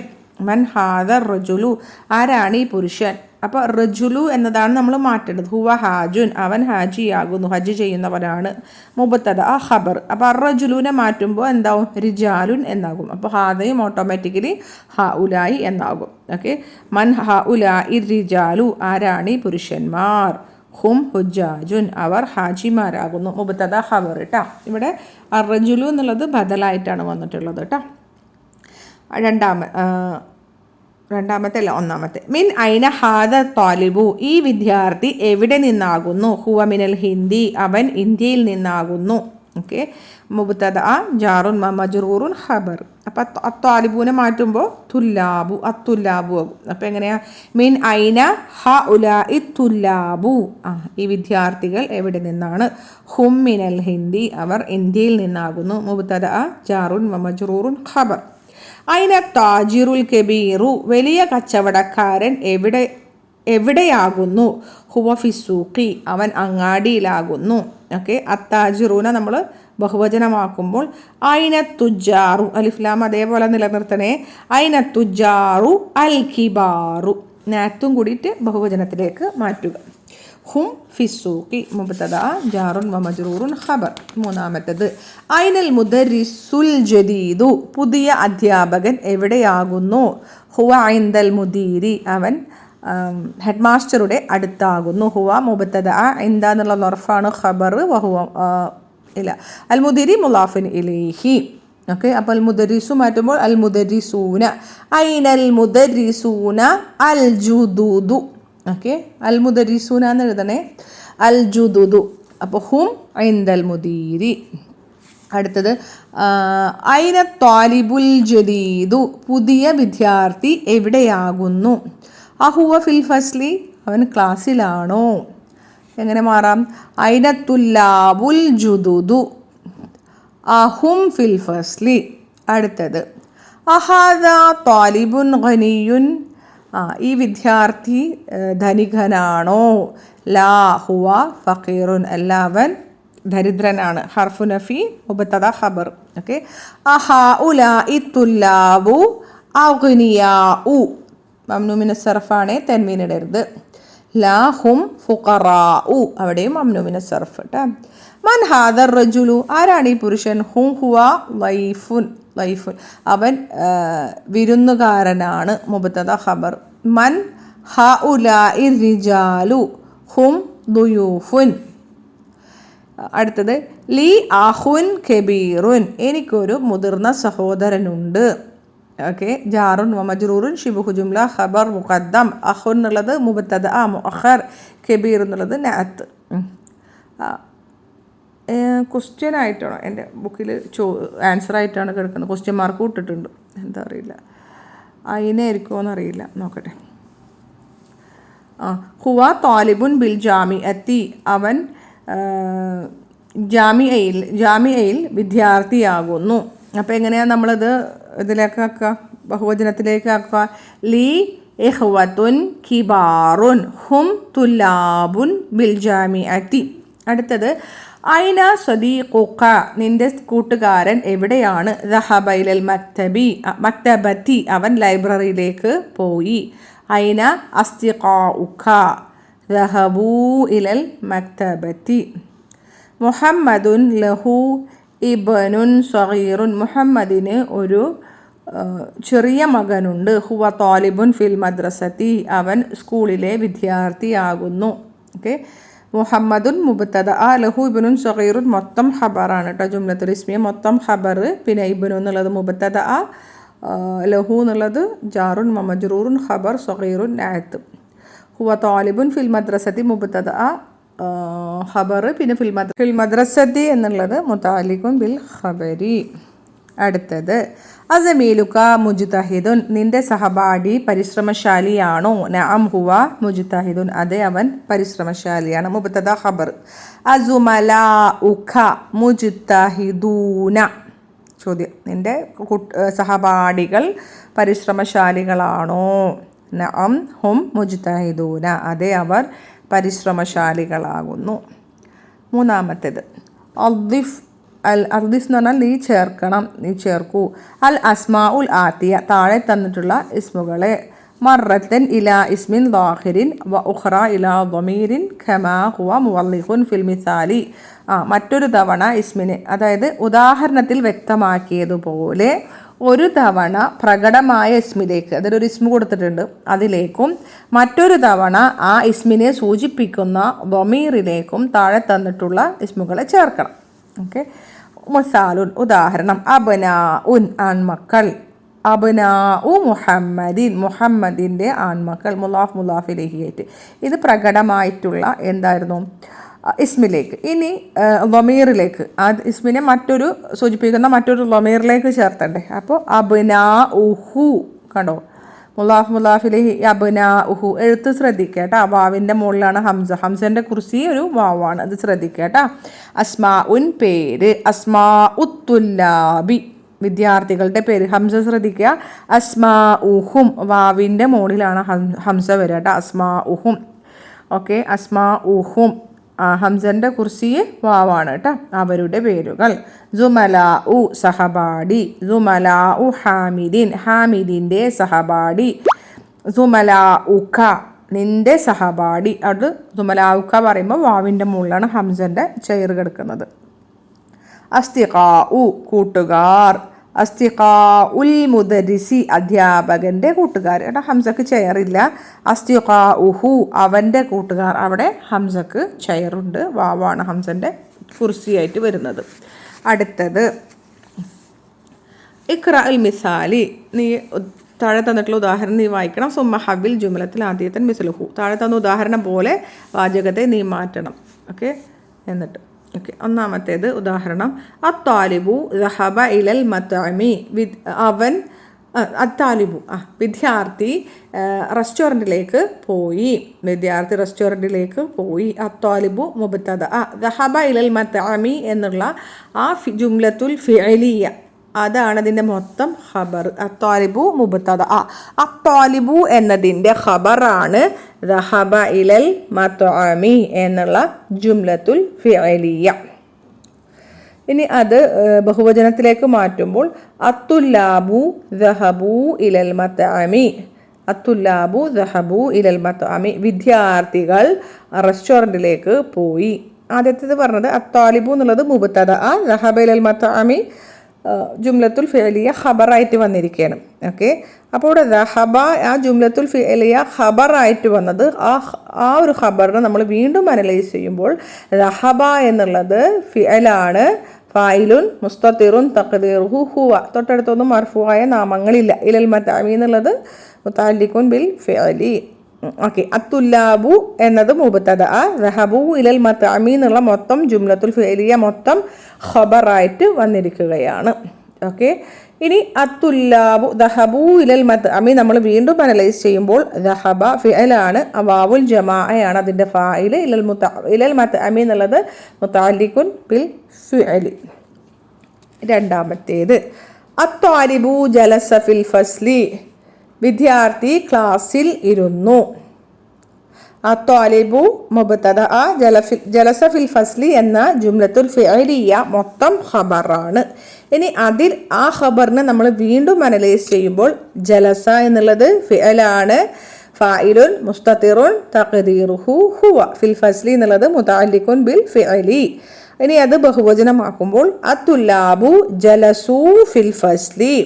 മൻ ഹാദർ റജുലു, ആരാണീ പുരുഷൻ. അപ്പോൾ റജുലു എന്നതാണ് നമ്മൾ മാറ്റേണ്ടത്. ഹുവ ഹാജുൻ, അവൻ ഹാജിയാകുന്നു, ഹജ്ജ് ചെയ്യുന്നവനാണ്. മുബത്തദ ഖബർ. അപ്പോൾ റജുലുനെ മാറ്റുമ്പോൾ എന്താവും? റിജാലുൻ എന്നാകും. അപ്പോൾ ഹാദയും ഓട്ടോമാറ്റിക്കലി ഹ ഉലായി എന്നാകും. ഓക്കെ. മൻ ഹ ഉലായി റിജാലു, ആരാണീ പുരുഷന്മാർ. ഹും ഹുജാജുൻ, അവർ ഹാജിമാരാകുന്നു. മുബത്തദ ഖബർ കേട്ടോ. ഇവിടെ അർറജുലു എന്നുള്ളത് ബദലായിട്ടാണ് വന്നിട്ടുള്ളത് കേട്ടോ. ഒന്നാമത്തെ. മിൻ ഐന ഹാദ താലിബു, ഈ വിദ്യാർത്ഥി എവിടെ നിന്നാകുന്നു. ഹുവ മിനൽ ഹിന്ദി, അവൻ ഇന്ത്യയിൽ നിന്നാകുന്നു. ഓക്കെ. മുബ്തദ ജാറുൻ മജ്റൂറുൻ ഖബർ. അപ്പം അത്താലിബൂനെ മാറ്റുമ്പോൾ അത്തുല്ലാബു ആകും. അപ്പം എങ്ങനെയാ? മിൻ ഐന ഹ ഉലാഇ തുല്ലാബു, ഈ വിദ്യാർത്ഥികൾ എവിടെ നിന്നാണ്. ഹും മിനൽ ഹിന്ദി, അവർ ഇന്ത്യയിൽ നിന്നാകുന്നു. മുബ്തദ ജാറുൻ മജ്റൂറുൻ ഖബർ. ഐന താജിറുൽ കബീറു, വലിയ കച്ചവടക്കാരൻ എവിടെയാകുന്നു. ഹുവ ഫിസൂഖി, അവൻ അങ്ങാടിയിലാകുന്നു. ഓക്കെ. അത്താജിറൂന നമ്മൾ ബഹുവചനമാക്കുമ്പോൾ ഐന തുജാറു, അലിഫ്ലാം അതേപോലെ നിലനിർത്തണേ. ഐന തുജാറു അൽ കിബാറു, നാത്തും കൂടിയിട്ട് ബഹുവചനത്തിലേക്ക് മാറ്റുക. ഹും ഫിസൂഖി, മുബ്തദ ജാറുൻ മജ്റൂറുൻ ഖബർ. മൂന്നാമത്തേത്. ഐനൽ മുദരിസുൽ ജദീദു, പുതിയ അധ്യാപകൻ എവിടെയാകുന്നു. ഹുവ ഐന്ദൽ മുദീരി, അവൻ ഹെഡ് മാസ്റ്ററുടെ അടുത്താകുന്നു. ഹുവ മുബ്തദ, എന്നുള്ള നർഫാണ്. ഖബർ വഹുവ അൽ മുദീരി മുലാഫിൻ ഇലൈഹി. ഓക്കെ. അപ്പോൾ അൽ മുദരിസു മാറ്റുമ്പോൾ അൽ മുദരിസൂന. ഐനൽ മുദരിസൂന അൽ ജുദൂദു. ഓക്കെ. അൽ മുദരിസൂന എന്ന് എഴുതണേ. അൽ ജുദുദു. അപ്പോൾ ഹും ഐന്ദൽ മുദീരി. അടുത്തത് ഐന താലിബുൽ ജദീദു, പുതിയ വിദ്യാർത്ഥി എവിടെയാകുന്നു. അഹുവ ഫിൽ ഫസ്ലി, അവൻ ക്ലാസ്സിലാണോ. എങ്ങനെ മാറാം? ഐന തുല്ലാബുൽ ജുദുദു അഹും ഫിൽ ഫസ്ലി. അടുത്തത് അഹാദ താലിബുൻ ഖനിയുൻ, ഈ വിദ്യാർത്ഥി ധനികനാണോ. ലാ ഹുവ ഫഖീറുൻ, അല്ല അവൻ ദരിദ്രനാണ്. ഹർഫു നഫി മുബ്തദ ഖബർ. ഓക്കെ. അഹാ ഉലാഇ തുല്ലാബു അഗ്നിയാഉ, മംനൂ മിന സർഫാണ്, തൻവീൻ ഇടരുത്. ലാ ഹും ഫുഖറാഉ, അവിടെയും മംനൂ മിന സർഫ് കേട്ടോ. മൻ ഹാദർ റജുലു, ആരാണ് ഈ പുരുഷൻ. ഹും ഹുവ ലൈഫുൻ, അവൻ വിരുന്നുകാരനാണ്. മുബ്തദ ഖബർ. മൻ ഹഉലാഇ റിജാലു ഹും ദുയൂഫുൻ. അടുത്തത് ലീ അഖുൻ കബീറുൻ, എനിക്കൊരു മുതിർന്ന സഹോദരനുണ്ട്. ഓക്കെ. ജാറുൻ മജ്റൂറുൻ ഷിബ്ഹു ജുംല ഖബർ മുഖദ്ദം. അഖുൻ എന്നുള്ളത് മുബ്തദ മുഅഖർ, കബീർ എന്നുള്ളത് നാത്ത്. ക്വസ്റ്റ്യൻ ആയിട്ടാണോ എൻ്റെ ബുക്കിൽ ആൻസർ ആയിട്ടാണ് കിടക്കുന്നത്. ക്വസ്റ്റ്യൻ മാർക്ക് ഇട്ടിട്ടുണ്ട്, എന്താ അറിയില്ല. അതിനായിരിക്കുമോ എന്നറിയില്ല, നോക്കട്ടെ. ഹുവ താലിബുൻ ബിൽ ജാമിഅത്തി, അവൻ ജാമിയയിൽ വിദ്യാർത്ഥിയാകുന്നു. അപ്പോൾ എങ്ങനെയാണ് നമ്മളത് ഇതിലേക്ക് ആക്കുക, ബഹുവചനത്തിലേക്ക് ആക്കുക. ലീ ഇഖ്വത്തുൻ കിബാറുൻ ഹും തുല്ലാബുൻ ബിൽ ജാമിഅത്തി. അടുത്തത് ഐന സദീഖുക, നിന്റെ കൂട്ടുകാരൻ എവിടെയാണ്. ദഹബ ഇലൽ മക്തബത്തി, അവൻ ലൈബ്രറിയിലേക്ക് പോയി. ഐന അസ്തിഖാഉക ദഹബൂ ഇലൽ മക്തബത്തി. മുഹമ്മദുൻ ലഹു ഇബ്നുൻ സഗീറുൻ, മുഹമ്മദിന് ഒരു ചെറിയ മകനുണ്ട്. ഹുവ താലിബുൻ ഫിൽ മദ്രസത്തി, അവൻ സ്കൂളിലെ വിദ്യാർത്ഥിയാകുന്നു. ഓക്കെ. മുഹമ്മദുൻ മുബ്തദ ലഹു ഇബ്നുൻ സഗീറുൻ മൊത്തം ഖബറാണ് കേട്ടോ. ജുംലത്തുൽ ഇസ്മിയ മൊത്തം ഖബർ. പിന്നെ ഇബ്നു എന്നുള്ളത് മുബ്തദ, ലഹു എന്നുള്ളത് ജാറുൻ മജ്റൂറുൻ ഖബർ, സഗീറുൻ നാത്ത്. ഹുവ താലിബുൻ ഫിൽ മദ്രസത്തി മുബ്തദ ഖബർ, പിന്നെ ഫിൽ മദ്രസത്തി എന്നുള്ളത് മുതഅല്ലിഖുൻ ബിൽ ഖബരി. അടുത്തത് അസമീലുക മുജ്തഹിദുൻ, നിന്റെ സഹപാഠി പരിശ്രമശാലിയാണോ? നഅം ഹുവ മുജ്തഹിദുൻ, അതെ അവൻ പരിശ്രമശാലിയാണ്. മുബ്തദ ഖബർ. അസുമലാഉക മുജ്തഹിദൂന, ചോദ്യം നിന്റെ സഹപാഠികൾ പരിശ്രമശാലികളാണോ? നഅം ഹും മുജ്തഹിദൂന, അതെ അവർ പരിശ്രമശാലികളാകുന്നു. മൂന്നാമത്തേത് അദ്ദിഫ് അർദിഫ് എന്ന് പറഞ്ഞാൽ നീ ചേർക്കണം, നീ ചേർക്കൂ. അൽ അസ്മാ ഉൽ ആത്തിയ, താഴെ തന്നിട്ടുള്ള ഇസ്മുകളെ. മറത്തൻ ഇലാ ഇസ്മിൻ ദാഹിരിൻ വ ഉഖ്റ ഇലാ ദമീരിൻ ഖമാ ഹുവ മുവല്ലിഖുൻ ഫിൽ മിസാലി. മറ്റൊരു തവണ ഇസ്മിനെ, അതായത് ഉദാഹരണത്തിൽ വ്യക്തമാക്കിയതുപോലെ ഒരു തവണ പ്രകടമായ ഇസ്മിലേക്ക്, അതിലൊരു ഇസ്മു കൊടുത്തിട്ടുണ്ട്, അതിലേക്കും മറ്റൊരു തവണ ആ ഇസ്മിനെ സൂചിപ്പിക്കുന്ന ദമീറിലേക്കും താഴെ തന്നിട്ടുള്ള ഇസ്മുകളെ ചേർക്കണം. ഓക്കെ. മുസാലുൻ, ഉദാഹരണം. അബ്നാ ഉൻ, ആൺമക്കൾ. അബ്നാ ഉ മുഹമ്മദിൻ, മുഹമ്മദിൻ്റെ ആൺമക്കൾ. മുലാഫ് മുലാഫിലേക്ക് ആയിട്ട് ഇത് പ്രകടമായിട്ടുള്ള എന്തായിരുന്നു ഇസ്മിലേക്ക്. ഇനി ലമീറിലേക്ക്, ആ ഇസ്മിനെ മറ്റൊരു സൂചിപ്പിക്കുന്ന മറ്റൊരു ലമീറിലേക്ക് ചേർത്തണ്ടേ. അപ്പോൾ അബ്നാ ഉഹു, കണ്ടോ, മുലാഫ് മുലാഫിലേക്ക് അബ്നാ ഉഹു. എഴുത്ത് ശ്രദ്ധിക്കേട്ടാ, വാവിൻ്റെ മുകളിലാണ് ഹംസ, ഹംസൻ്റെ കുർസി ഒരു വാവാണ്, അത് ശ്രദ്ധിക്കേട്ടാ. അസ്മാ ഉൻ, പേര്. അസ്മാ ഉത്തുല്ലാബി, വിദ്യാർത്ഥികളുടെ പേര്. ഹംസ ശ്രദ്ധിക്കുക. അസ്മാ ഉഹും, വാവിൻ്റെ മുകളിലാണ് ഹംസ വരിക കേട്ടോ. അസ്മാ ഉഹും. ഓക്കെ. അസ്മാ ഉഹും, ഹംസൻ്റെ കുർസി വാവാണ് കേട്ടോ. അവരുടെ പേരുകൾ. സുമലാ ഉ, സഹപാഠി. സുമലാ ഉ ഹാമിദിൻ, ഹാമിദിൻ്റെ സഹപാഠി. സുമലാ ഉഖ, നിൻ്റെ സഹപാഠി. അത് സുമലാ ഉഖ പറയുമ്പോൾ വാവിൻ്റെ മുകളിലാണ് ഹംസൻ്റെ ചെയർ കിടക്കുന്നത്. അസ്തിഖാ ഉ, കൂട്ടുകാർ. അസ്തിഖാ ഉൽ മുദരിസി, അധ്യാപകൻ്റെ കൂട്ടുകാർ. കേട്ടോ, ഹംസക്ക് ചെയറില്ല. അസ്തിഖാ ഉഹു, അവൻ്റെ കൂട്ടുകാർ. അവിടെ ഹംസക്ക് ചെയറുണ്ട്, വാവാണ് ഹംസൻ്റെ കുർസിയായിട്ട് വരുന്നത്. അടുത്തത് ഇഖ്റ അൽ മിസാലി, നീ താഴെ തന്നിട്ടുള്ള ഉദാഹരണം നീ വായിക്കണം. സുമ്മ ഹബിൽ ജുമലത്തിൽ ആദ്യത്തൻ മിസ്ലുഹു, താഴെ തന്ന ഉദാഹരണം പോലെ വാചകത്തെ നീ മാറ്റണം. ഓക്കെ. എന്നിട്ട് ഓക്കെ. ഒന്നാമത്തേത് ഉദാഹരണം. അത്താലിബു ദഹബ ഇലൽ മത്അമി, അവൻ അത്താലിബു വിദ്യാർത്ഥി റെസ്റ്റോറൻറ്റിലേക്ക് പോയി. വിദ്യാർത്ഥി റെസ്റ്റോറൻറ്റിലേക്ക് പോയി. അത്താലിബു മുബ്തദ. ദഹബ ഇലൽ മത്അമി എന്നുള്ള ആ ജുംലത്തുൽ ഫിഅലിയ, അതാണ് അതിൻ്റെ മൊത്തം ഖബർ. അത്താലിബു മുബ്തദ. അത്താലിബു എന്നതിൻ്റെ ഖബറാണ് ദഹബ ഇലൽ മത്അമി എന്നുള്ള ജുംലത്തുൽ ഫിഅലിയ. ഇനി അത് ബഹുവചനത്തിലേക്ക് മാറ്റുമ്പോൾ അത്തുല്ലാബു ദഹബു ഇലൽ മത്അമി. അത്തുല്ലാബു ദഹബു ഇലൽ മത്അമി, വിദ്യാർത്ഥികൾ റെസ്റ്റോറൻറ്റിലേക്ക് പോയി. ആദ്യത്തേത് പറഞ്ഞത് അത്താലിബു എന്നുള്ളത് മുബ്തദ, ദഹബ ഇലൽ മത്അമി ജുംലത്തുൽ ഫിഅലിയ ഖബറായിട്ട് വന്നിരിക്കുകയാണ്. ഓക്കെ. അപ്പോൾ ഇവിടെ ദഹബ, ആ ജുംലത്തുൽ ഫിഅലിയ ഖബറായിട്ട് വന്നത്, ആ ഒരു ഖബറിനെ നമ്മൾ വീണ്ടും അനലൈസ് ചെയ്യുമ്പോൾ ദഹബ എന്നുള്ളത് ഫിഅലാണ്. ഫായിലുൻ മുസ്തതിറുൻ തഖ്ദീറുഹു ഹുവ, തൊട്ടടുത്തൊന്നും മർഫൂആയ നാമങ്ങളില്ല. ഇലൽ മത്അമി എന്നുള്ളത് മുതഅല്ലിഖുൻ ബിൽ ഫിഅലി. ഓക്കെ. അത്തുല്ലാബു എന്നത് മുബ്തദ, ദഹബു ഇലൽ മത്അമി എന്നുള്ള മൊത്തം ജുംലത്തുൽ ഫിഅലിയ മൊത്തം ഖബറായിട്ട് വന്നിരിക്കുകയാണ്. ഓക്കെ. ഇനി അത്തുല്ലാബു ദഹബു ഇലൽ മത്അമി നമ്മൾ വീണ്ടും അനലൈസ് ചെയ്യുമ്പോൾ ദഹബ ഫിഅലാണ്, വാവുൽ ജമാഅയാണ് അതിൻ്റെ ഫായിൽ. ഇലൽ മത്അമി എന്നുള്ളത് മുതഅല്ലിഖുൻ ബിൽ ഫിഅലി. രണ്ടാമത്തേത് അത്താലിബു ജലസ ഫിൽ ഫസ്ലി, വിദ്യാർത്ഥി ക്ലാസ്സിൽ ഇരുന്നു. അത്താലിബു മുബ്തദ, ജലസ ഫിൽ ഫസ്ലി എന്ന ജുംലത്തുൽ ഫിഅലിയ മൊത്തം ഖബറാണ്. ഇനി അതിൽ ആ ഖബറിനെ നമ്മൾ വീണ്ടും അനലൈസ് ചെയ്യുമ്പോൾ ജലസ എന്നുള്ളത് ഫിഅലാണ്, ഫായിലുൻ മുസ്തതിറുൻ തഖ്ദീറുഹു ഹുവ. ഫിൽ ഫസ്ലി എന്നുള്ളത് മുതഅല്ലിഖുൻ ബിൽ ഫിഅലി. ഇനി അത് ബഹുവചനമാക്കുമ്പോൾ അത്തുല്ലാബു ജലസു ഫിൽ ഫസ്ലി.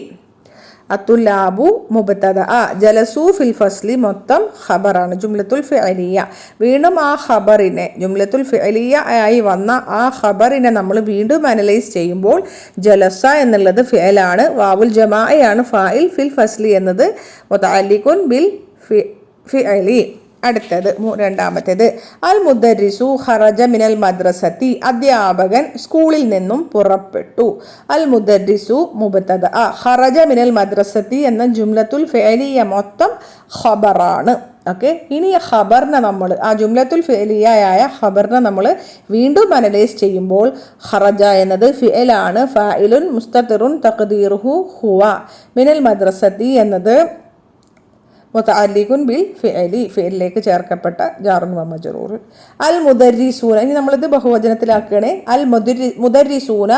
അത്തുല്ലാബു മുബ്തദ, ജലസു ഫിൽ ഫസ്ലി മൊത്തം ഖബറാണ്, ജുംലത്തുൽ ഫിഅലിയ. വീണ്ടും ആ ഖബറിനെ, ജുംലത്തുൽ ഫിഅലിയ ആയി വന്ന ആ ഖബറിനെ നമ്മൾ വീണ്ടും അനലൈസ് ചെയ്യുമ്പോൾ ജലസ എന്നുള്ളത് ഫിഅലാണ്, വാവുൽ ജമാഅയാണ് ഫായിൽ. ഫിൽ ഫസ്ലി എന്നത് മുതഅല്ലിഖുൻ ബിൽ ഫിഅലി. അടുത്തത് രണ്ടാമത്തേത് അൽ മുദരിസു ഖറജ മിനൽ മദ്രസത്തി, അധ്യാപകൻ സ്കൂളിൽ നിന്നും പുറപ്പെട്ടു. അൽ മുദരിസു മുബ്തദ, ഖറജ മിനൽ മദ്രസത്തി എന്ന ജുംലത്തുൽ ഫിഅലിയ മൊത്തം ഖബറാണ്. ഓക്കെ, ഇനി ഖബറിനെ നമ്മൾ ആ ജുംലത്തുൽ ഫിഅലിയായ ഖബറിനെ നമ്മൾ വീണ്ടും അനലൈസ് ചെയ്യുമ്പോൾ ഖറജ എന്നത് ഫിഅലാണ്, ഫാഇലുൻ മുസ്തതിറുൻ തഖ്ദീറുഹു ഹുവ, മിനൽ മദ്രസത്തി എന്നത് മുതഅല്ലിഖുൻ ബിൽ ഫിഅലി, ഫിഅലിലേക്ക് ചേർക്കപ്പെട്ട ജാറുൻ വ മജ്റൂർ. അൽ മുദരിസൂന, ഇനി നമ്മളിത് ബഹുവചനത്തിലാക്കുകയാണ്. അൽ മുദരിസൂന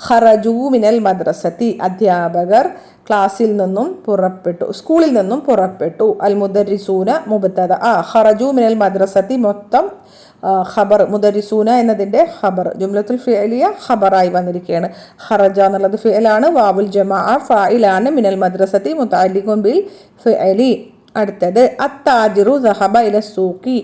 ഖറജു മിനൽ മദ്രസത്തി, അധ്യാപകർ ക്ലാസ്സിൽ നിന്നും പുറപ്പെട്ടു, സ്കൂളിൽ നിന്നും പുറപ്പെട്ടു. അൽ മുദരിസൂന മുബ്തദ, ഖറജു മിനൽ മദ്രസത്തി മൊത്തം ഖബർ, മുദരിസൂന എന്നതിൻ്റെ ഖബർ ജുംലത്തുൽ ഫിഅലിയ ഖബറായി വന്നിരിക്കുകയാണ്. ഖറജ എന്നുള്ളത് ഫിഅലാണ്, വാവുൽ ജമാഅ ഫായിലാണ്, മിനൽ മദ്രസത്തി മുതഅല്ലിഖുൻ ബിൽ ഫിഅലി. അടുത്തത് അത്താജിറു ദഹബ ഇല സൂഖി,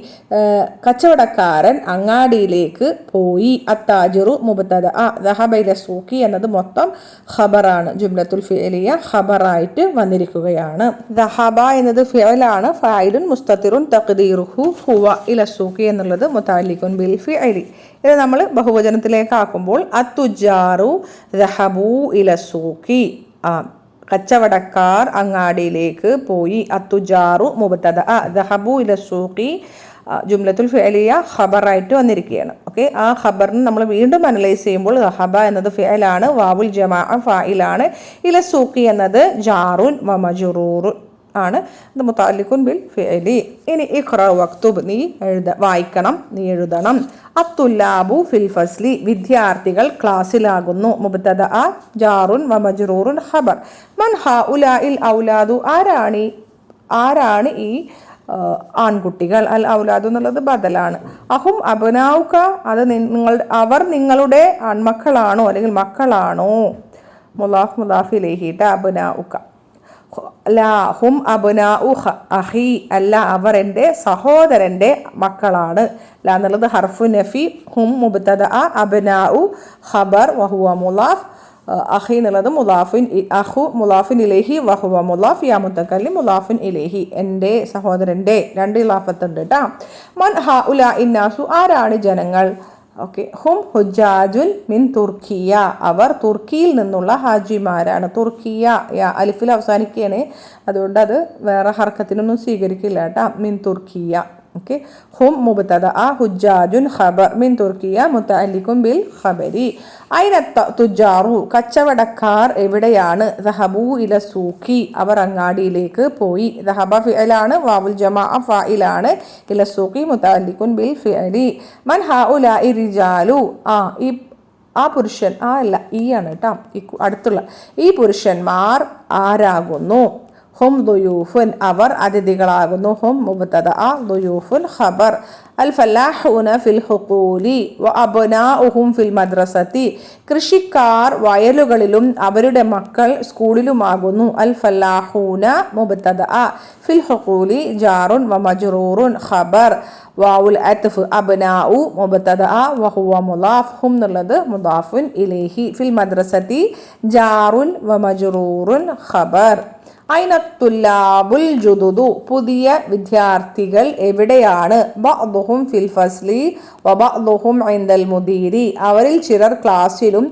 കച്ചവടക്കാരൻ അങ്ങാടിയിലേക്ക് പോയി. അത്താജിറു മുബ്തദ, ദഹബ ഇല സൂഖി എന്നത് മൊത്തം ഖബറാണ്, ജുംലത്തുൽ ഫിഅലിയ ഖബറായിട്ട് വന്നിരിക്കുകയാണ്. ദഹബ എന്നത് ഫിഅലാണ്, ഫായിലുൻ മുസ്തതിറുൻ തഖ്ദീറുഹു ഹുവ, ഇല സൂഖി എന്നുള്ളത് മുതഅല്ലിഖുൻ ബിൽ ഫിഅലി. ഇത് നമ്മൾ ബഹുവചനത്തിലേക്ക് ആക്കുമ്പോൾ അത്തുജാറു ദഹബു ഇല സൂഖി, കച്ചവടക്കാർ അങ്ങാടിയിലേക്ക് പോയി. അത്തുജാറു മുബ്തദ, ദഹബു ഇല സൂഖി ജുംലത്തുൽ ഫിഅലിയ ഖബറായിട്ട് വന്നിരിക്കുകയാണ്. ഓക്കെ, ആ ഖബറിന് നമ്മൾ വീണ്ടും അനലൈസ് ചെയ്യുമ്പോൾ ദഹബ എന്നത് ഫിഅലാണ്, വാവുൽ ജമാഅ ഫായിലാണ്, ഇല സൂഖി എന്നത് ജാറുൻ വ മജ്റൂർ ആണ്, ഇത് മുതഅല്ലിഖുൻ ബിൽ ഫിഅലി. ഇനി ഇഖ്റ വക്തുബ്, നീ വായിക്കണം, നീ എഴുതണം. അത്തുല്ലാബു ഫിൽ ഫസ്ലി, വിദ്യാർത്ഥികൾ ക്ലാസ്സിലാകുന്നു. മുബ്തദ ജാറുൻ വ മജ്റൂറുൻ ഖബർ. മൻ ഹഉലാഇൽ ഔലാദു, ആരാണ് ഈ ആൺകുട്ടികൾ? അൽ ഔലാദു എന്നുള്ളത് ബദലാണ്. അഹും അബ്നാഉക, അത് അവർ നിങ്ങളുടെ ആൺമക്കളാണോ അല്ലെങ്കിൽ മക്കളാണോ? മുലാഫ് മുലാഫ് ഇലൈഹി, അബ്നാഉക. ലാ ഹും അബ്നാഉ അഖി, അല്ല അവർ എൻ്റെ സഹോദരൻ്റെ മക്കളാണ്. ലാ എന്നുള്ളത് ഹർഫു നഫി, ഹും മുബ്തദ, അബ്നാഉ ഖബർ വഹുവ മുലാഫ്, അഖി എന്നുള്ളത് മുലാഫിൻ, അഖു മുലാഫിൻ ഇലൈഹി വഹുവ മുലാഫ്, യാ മുതകല്ലിം മുലാഫിൻ ഇലൈഹി, എൻ്റെ സഹോദരൻ്റെ, രണ്ട് ഇലാഫത്തുണ്ട് കേട്ടോ. മൻ ഹഉലാ ഇന്നാസു, ആരാണ് ജനങ്ങൾ? ഓക്കെ, ഹും ഹുജാജുൻ മിൻ തുർക്കിയ, അവർ തുർക്കിയിൽ നിന്നുള്ള ഹാജിമാരാണ്. തുർക്കിയ അലിഫിൽ അവസാനിക്കുകയാണ്, അതുകൊണ്ട് അത് വേറെ ഹർക്കത്തിനൊന്നും സ്വീകരിക്കില്ല കേട്ടോ. മിൻ തുർക്കിയ. ഓക്കെ, ഹും മുബ്തദ, ഹുജാജുൻ ഖബർ, മിൻ തുർക്കിയ മുതഅല്ലിഖുൻ ബിൽ ഖബരി. ഐന തുജാറു, കച്ചവടക്കാർ എവിടെയാണ്? ദഹബു ഇല സൂഖി, അവർ അങ്ങാടിയിലേക്ക് പോയി. ദഹബ ഫിഅലാണ്, വാവുൽ ജമാഅ ഫായിലാണ്, ഇല സൂഖി മുതഅല്ലിഖുൻ ബിൽ ഫിഅലി. മൻ ഹഉലാഇ റിജാലു, ആ പുരുഷൻ, അല്ല ഈ ആണ് കേട്ടോ, ഈ അടുത്തുള്ള ഈ പുരുഷന്മാർ ആരാകുന്നു? ഹും ദുയൂഫുൻ, അവർ അതിഥികളാകുന്നു. ഹും മുബ്തദ, ദുയൂഫുൻ ഖബർ. അൽ ഫലാഹൂന ഫിൽ ഹുഖൂലി വ അബ്നാഉഹും ഫിൽ മദ്രസത്തി, കൃഷിക്കാർ വയലുകളിലും അവരുടെ മക്കൾ സ്കൂളിലുമാകുന്നു. അൽ ഫലാഹൂന മുബ്തദ, ഫിൽ ഹുഖൂലി ജാറുൻ വ മജ്റൂറുൻ ഖബർ, വാവുൽ അത്ഫ്, അബ്നാഉ മുബ്തദ വഹുവ മുലാഫ്, ഹും എന്നുള്ളത് മുദാഫുൻ ഇലൈഹി, ഫിൽ മദ്രസത്തി ജാറുൻ വ മജ്റൂറുൻ ഖബർ. ഐനത്തുല്ലാബുൽ ജുദുദു, പുതിയ വിദ്യാർത്ഥികൾ എവിടെയാണ്? ബഅ്ദുഹും ഫിൽ ഫസ്ലി വ ബഅ്ദുഹും ഇൻദൽ മുദീരി, അവരിൽ ചിലർ ക്ലാസ്സിലും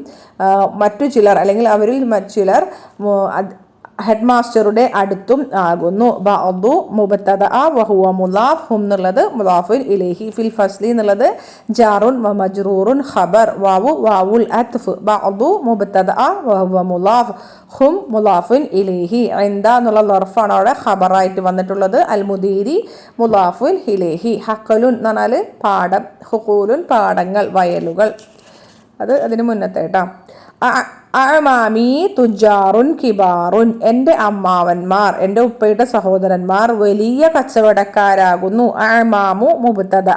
മറ്റു ചിലർ അല്ലെങ്കിൽ അവരിൽ ചിലർ ഹെഡ് മാസ്റ്ററുടെ അടുത്തും ആകുന്നു. ബഅ്ദു മുബ്തദ വഹുവ മുലാഫ്, ഹും എന്നുള്ളത് മുലാഫുൻ ഇലൈഹി, ഫിൽ ഫസ്ലി എന്നുള്ളത് ജാറുൻ വ മജ്റൂറുൻ ഖബർ, വാവുൽ അത്ഫ്, ബഅ്ദു മുബ്തദ വഹുവ മുലാഫ്, ഹും മുലാഫുൻ ഇലൈഹി. ഇൻദ എന്നുള്ള ലർഫാണ് അവിടെ ഖബറായിട്ട് വന്നിട്ടുള്ളത്. അൽ മുദീരി മുലാഫുൻ ഇലൈഹി. ഹഖലുൻ എന്ന് പറഞ്ഞാൽ പാടം, ഹുഖൂലുൻ പാടങ്ങൾ, വയലുകൾ, അത് അതിന് മുന്നത്തെ കേട്ടോ. അമാമി തുജാറുൻ കിബാറുൻ, എൻ്റെ അമ്മാവന്മാർ, എൻ്റെ ഉപ്പയുടെ സഹോദരന്മാർ വലിയ കച്ചവടക്കാരാകുന്നു. അമാമു മുബ്തദ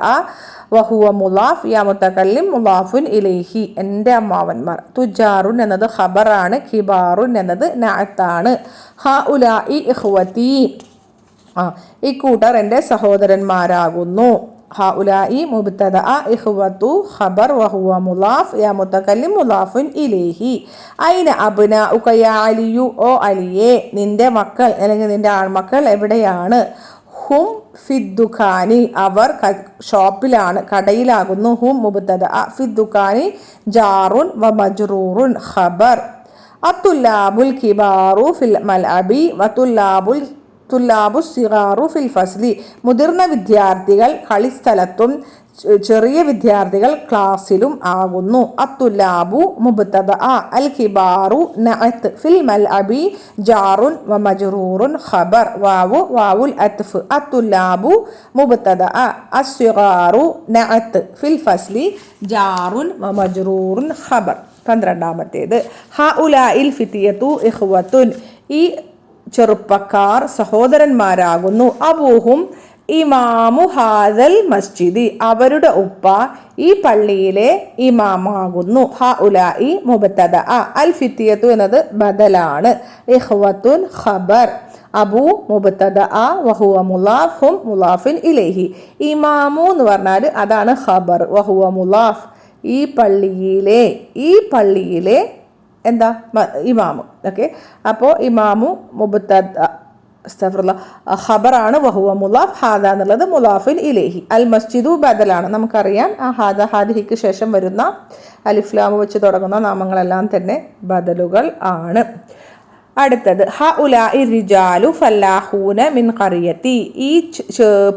വഹുവ മുലാഫ്, യാ മുതകല്ലിം മുലാഫുൻ ഇലൈഹി, എൻ്റെ അമ്മാവന്മാർ. തുജാറുൻ എന്നത് ഖബറാണ്, കിബാറുൻ എന്നത് നഅത്താണ്. ഹഉലാഇ ഇഖ്വതി, ഇക്കൂട്ടർ എൻ്റെ സഹോദരന്മാരാകുന്നു. ഹഉലാഇ മുബ്തദ, ഇഖ്വതു ഖബർ വഹുവ മുലാഫ്, യാ മുതകല്ലിം മുലാഫുൻ ഇലൈഹി. ഐന അബ്നാഉക യാ അലിയു, ഓ അലിയെ നിന്റെ മക്കൾ അല്ലെങ്കിൽ നിന്റെ ആൺമക്കൾ എവിടെയാണ്? ഹും ഫിദ്ദുഖാനി അവർ ഷോപ്പിലാണ്, കടയിലാകുന്നു. ഹും മുബ്തദ, ഫിദ്ദുഖാനി ജാറുൻ വ മജ്റൂറുൻ ഖബർ. അത്തുല്ലാബുൽ കിബാറു ഫിൽ മൽഅബി തുല്ലാബു സിഗാറു ഫിൽ ഫസ്ലി. മുതിർന്ന വിദ്യാർത്ഥികൾ കളിസ്ഥലത്തും ചെറിയ വിദ്യാർത്ഥികൾ ക്ലാസ്സിലും ആകുന്നു. അത്തുല്ലാബു മുബ്തദ, അൽ കിബാറു നഅത്ത്, ഫിൽ മൽഅബി ജാറുൻ വ മജ്റൂറുൻ ഖബർ. വാവുൽ അത്ഫ്. അത്തുല്ലാബു മുബ്തദ, അസ്സിഗാറു നഅത്ത്, ഫിൽ ഫസ്ലി ജാറുൻ വ മജ്റൂറുൻ ഖബർ. 12ാമത്തേത് ഹഉലാഇൽ ഫിതിയതു ഇഖ്വത്തുൻ. ഈ ചെറുപ്പക്കാർ സഹോദരന്മാരാകുന്നു. അബൂഹും ഇമാമു ഹാദൽ മസ്ജിദി. അവരുടെ ഉപ്പ ഈ പള്ളിയിലെ ഇമാമാകുന്നു. ഹഉലാഇ മുബ്തദ, അൽ ഫിതിയതു എന്നത് ബദലാണ്. ഇഖ്വത്തുൻ ഖബർ. അബു മുബ്തദ വഹുവ മുലാഫ്, ഹും മുലാഫിൻ ഇലൈഹി. ഇമാമു എന്ന് പറഞ്ഞാൽ അതാണ് ഖബർ, വഹുവ മുലാഫ്. ഈ പള്ളിയിലെ എന്താ ഇമാമു. ഓക്കെ, അപ്പോൾ ഇമാമു മുബ്തദ ഖബറാണ്, വഹുവ മുലാഫ്. ഹാദ എന്നുള്ളത് മുലാഫിൻ ഇലൈഹി. അൽ മസ്ജിദു ബദലാണ്. നമുക്കറിയാം ഹാദ ഹാദിഹിക്ക് ശേഷം വരുന്ന അലിഫ്ലാമ് വെച്ച് തുടങ്ങുന്ന നാമങ്ങളെല്ലാം തന്നെ ബദലുകൾ ആണ്. അടുത്തത് ഹഉലാഇ റിജാലു ഫല്ലാഹൂന മിൻ ഖറിയത്തി. ഈ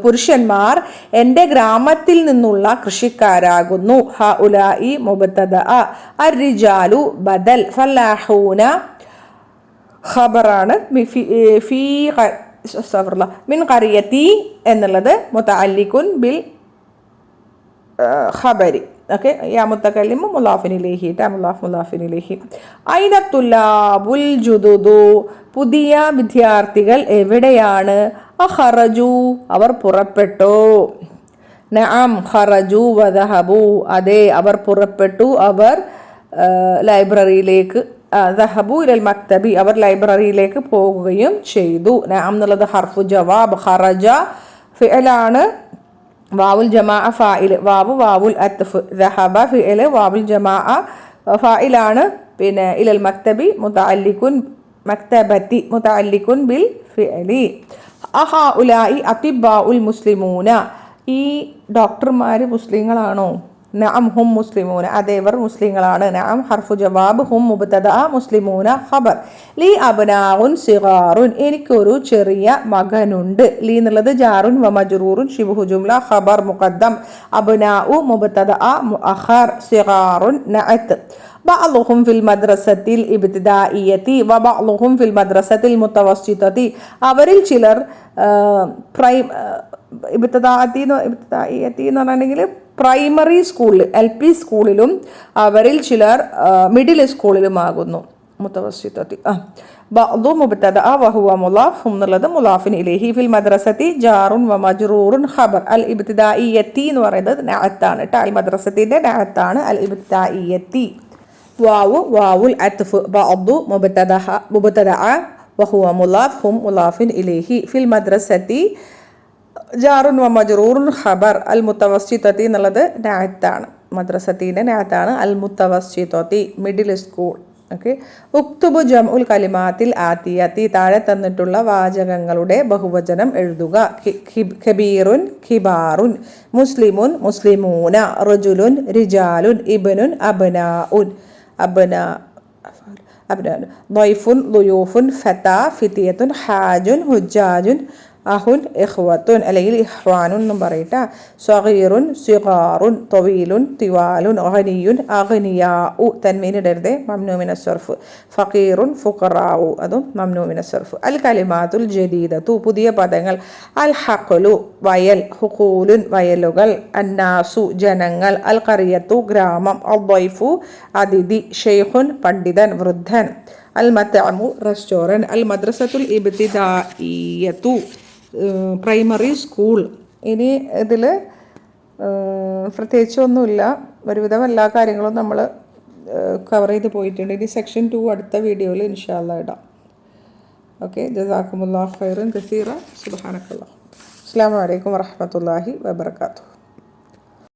പുരുഷന്മാർ എൻ്റെ ഗ്രാമത്തിൽ നിന്നുള്ള കൃഷിക്കാരാകുന്നു. ഹഉലാഇ മുബ്തദ, അർരിജാലു ബദൽ, ഫല്ലാഹൂന ഖബറാണ്. മിൻ ഖറിയത്തി എന്നുള്ളത് മുതഅല്ലിഖുൻ ബിൽ ഖബരി. ഓക്കെ, യാ മുത്തകല്ലിമു മുലാഫിൻ ഇലൈഹി, മുലാഫിൻ ഇലൈഹി. ഐന തുല്ലാബുൽ ജുദുദു. പുതിയ വിദ്യാർത്ഥികൾ എവിടെയാണ്? അഖറജു, അവർ പുറപ്പെട്ടു. നഅം ഖറജു വദഹബു, അതെ അവർ പുറപ്പെട്ടു, അവർ ലൈബ്രറിയിലേക്ക്. ദഹബു ഇലൽ മക്തബി, അവർ ലൈബ്രറിയിലേക്ക് പോകുകയും ചെയ്തു. നഅം എന്നുള്ളത് ഹർഫു ജവാബ്. ഖറജ ഫിഅലാണ്, വാവുൽ ജമാഅ ഫാഇൽ, വാവുൽ അത്ഫ്. ദഹബ ഫിഅൽ, വാവുൽ ജമാഅ ഫാഇലാണ്. പിന്നെ ഇലൽ മക്തബി മുതഅല്ലിഖുൻ, മക്തബത്തി മുതഅല്ലിഖുൻ ബിൽ ഫിഅലി. അഹഉലാഇ അതിബ്ബാഉൽ മുസ്ലിമൂന. ഈ ഡോക്ടർമാർ മുസ്ലിങ്ങളാണോ? നഅം ഹും മുസ്ലിമൂന, അതേവർ മുസ്ലിങ്ങളാണ്. നഅം ഹർഫു ജവാബ്. ഹും മുബ്തദ, മുസ്ലിമൂന ഖബർ. ലി അബ്നാഉൻ സിഗാറുൻ, എനിക്കൊരു ചെറിയ മകനുണ്ട്. ലി എന്നുള്ളത് ജാറുൻ വ മജ്റൂറുൻ ശിബ്ഹു ജുംല, ഖബർ മുഖദ്ദം. അബ്നാഉ മുബ്തദ മുഅഖർ, സിഗാറുൻ നഅത്ത്. ബഅ്ളുഹും ഫിൽ മദ്രസത്തിൽ ഇബ്തിദാഇയത്തി വ ബഅ്ളുഹും ഫിൽ മദ്രസത്തിൽ മുത്തവസ്സിതത്തി. അവരിൽ ചിലർ ഇബ്തിദാഇയത്തി എന്ന് പറഞ്ഞിട്ടുണ്ടെങ്കിൽ പ്രൈമറി സ്കൂളിൽ, LP സ്കൂളിലും അവരിൽ ചിലർ മിഡിൽ സ്കൂളിലുമാകുന്നു. മുത്തവസ്സിതത്തി. ബഅ്ദു മുബ്തദ വഹുവ മുലാഫ്, ഹും എന്നുള്ളത് മുലാഫിൻ ഇലൈഹി. ഫിൽ മദ്രസത്തി ജാറുൻ വ മജ്റൂറുൻ ഖബർ. അൽ ഇബ്തിദാഇയത്തി എന്ന് പറയുന്നത് നഅത്താണ്. അൽ മദ്രസത്തിന്റെ നഅത്താണ് അൽ ഇബ്തിദാഇയത്തി. വാവുൽ അത്ഫ്. ബഅ്ദു മുബ്തദ വഹുവ മുലാഫ്, ഹും മുലാഫിൻ ഇലൈഹി. ഫിൽ മദ്രസത്തി ജാറുൻ വ മജ്റൂറുൻ ഖബർ. അൽ മുത്തവസ്സിതത്തി എന്നുള്ളത് നഅത്താണ്, മദ്രസത്തിന്റെ നഅത്താണ്. അൽ മുത്തവസ്സിതത്തി മിഡിൽ സ്കൂൾ. ഓക്കെ. ഉക്തുബു ജംഉൽ കലിമാത്തിൽ ആതിയത്തി. താഴെ തന്നിട്ടുള്ള വാചകങ്ങളുടെ ബഹുവചനം എഴുതുക. കബീറുൻ ഖിബാറുൻ, മുസ്ലിമുൻ മുസ്ലിമൂന, റജുലുൻ റിജാലുൻ, ഇബ്നുൻ അബ്നാഉൻ ضيفുൻ ളുയൂഫുൻ, ഫതാ ഫിതിയത്തുൻ, ഹാജുൻ ഹുജ്ജാജുൻ, അഹുൻ ഇഖ്വത്തുൻ അല്ലെങ്കിൽ ഇഖ്വാനുൻ എന്നും പറയട്ടെ. സ്വഗീറുൻ സിഗാറുൻ, തൊവീലുൻ തിവാലുൻ, ഗനിയുൻ അഗ്നിയാഉ, തൻമീനിടരുത്, മംനൂ മിന സർഫ്. ഫഖീറുൻ ഫുഖറാഉ, അതും മംനൂ മിന സർഫ്. അൽ കലിമാത്തുൽ ജദീദത്തു, പുതിയ പദങ്ങൾ. അൽ ഹഖ്ലു വയൽ, ഹുഖൂലുൻ വയലുകൾ, അന്നാസു ജനങ്ങൾ, അൽ ഖറിയത്തു ഗ്രാമം, അൽ ളൈഫു അതിഥി, ഷെയ്ഖുൻ പണ്ഡിതൻ വൃദ്ധൻ, അൽ മത്അമു റെസ്റ്റോറൻറ്റ്, അൽ മദ്രസത്തുൽ ഇബ്തിദാഇയത്തു പ്രൈമറി സ്കൂൾ. ഇനി ഇതിൽ പ്രത്യേകിച്ചൊന്നുമില്ല, ഒരുവിധം എല്ലാ കാര്യങ്ങളും നമ്മൾ കവർ ചെയ്ത് പോയിട്ടുണ്ട്. ഇനി സെക്ഷൻ 2 അടുത്ത വീഡിയോയിൽ ഇൻഷാ അല്ലാഹ് ഇടാം. ഓക്കെ, ജസാക്കുമുല്ലാഹു ഖൈറൻ കസീറ. സുബ്ഹാനക്കല്ലാഹ്. അസ്സലാമു അലൈക്കും വറഹ്മത്തുള്ളാഹി വബറകാതുഹു.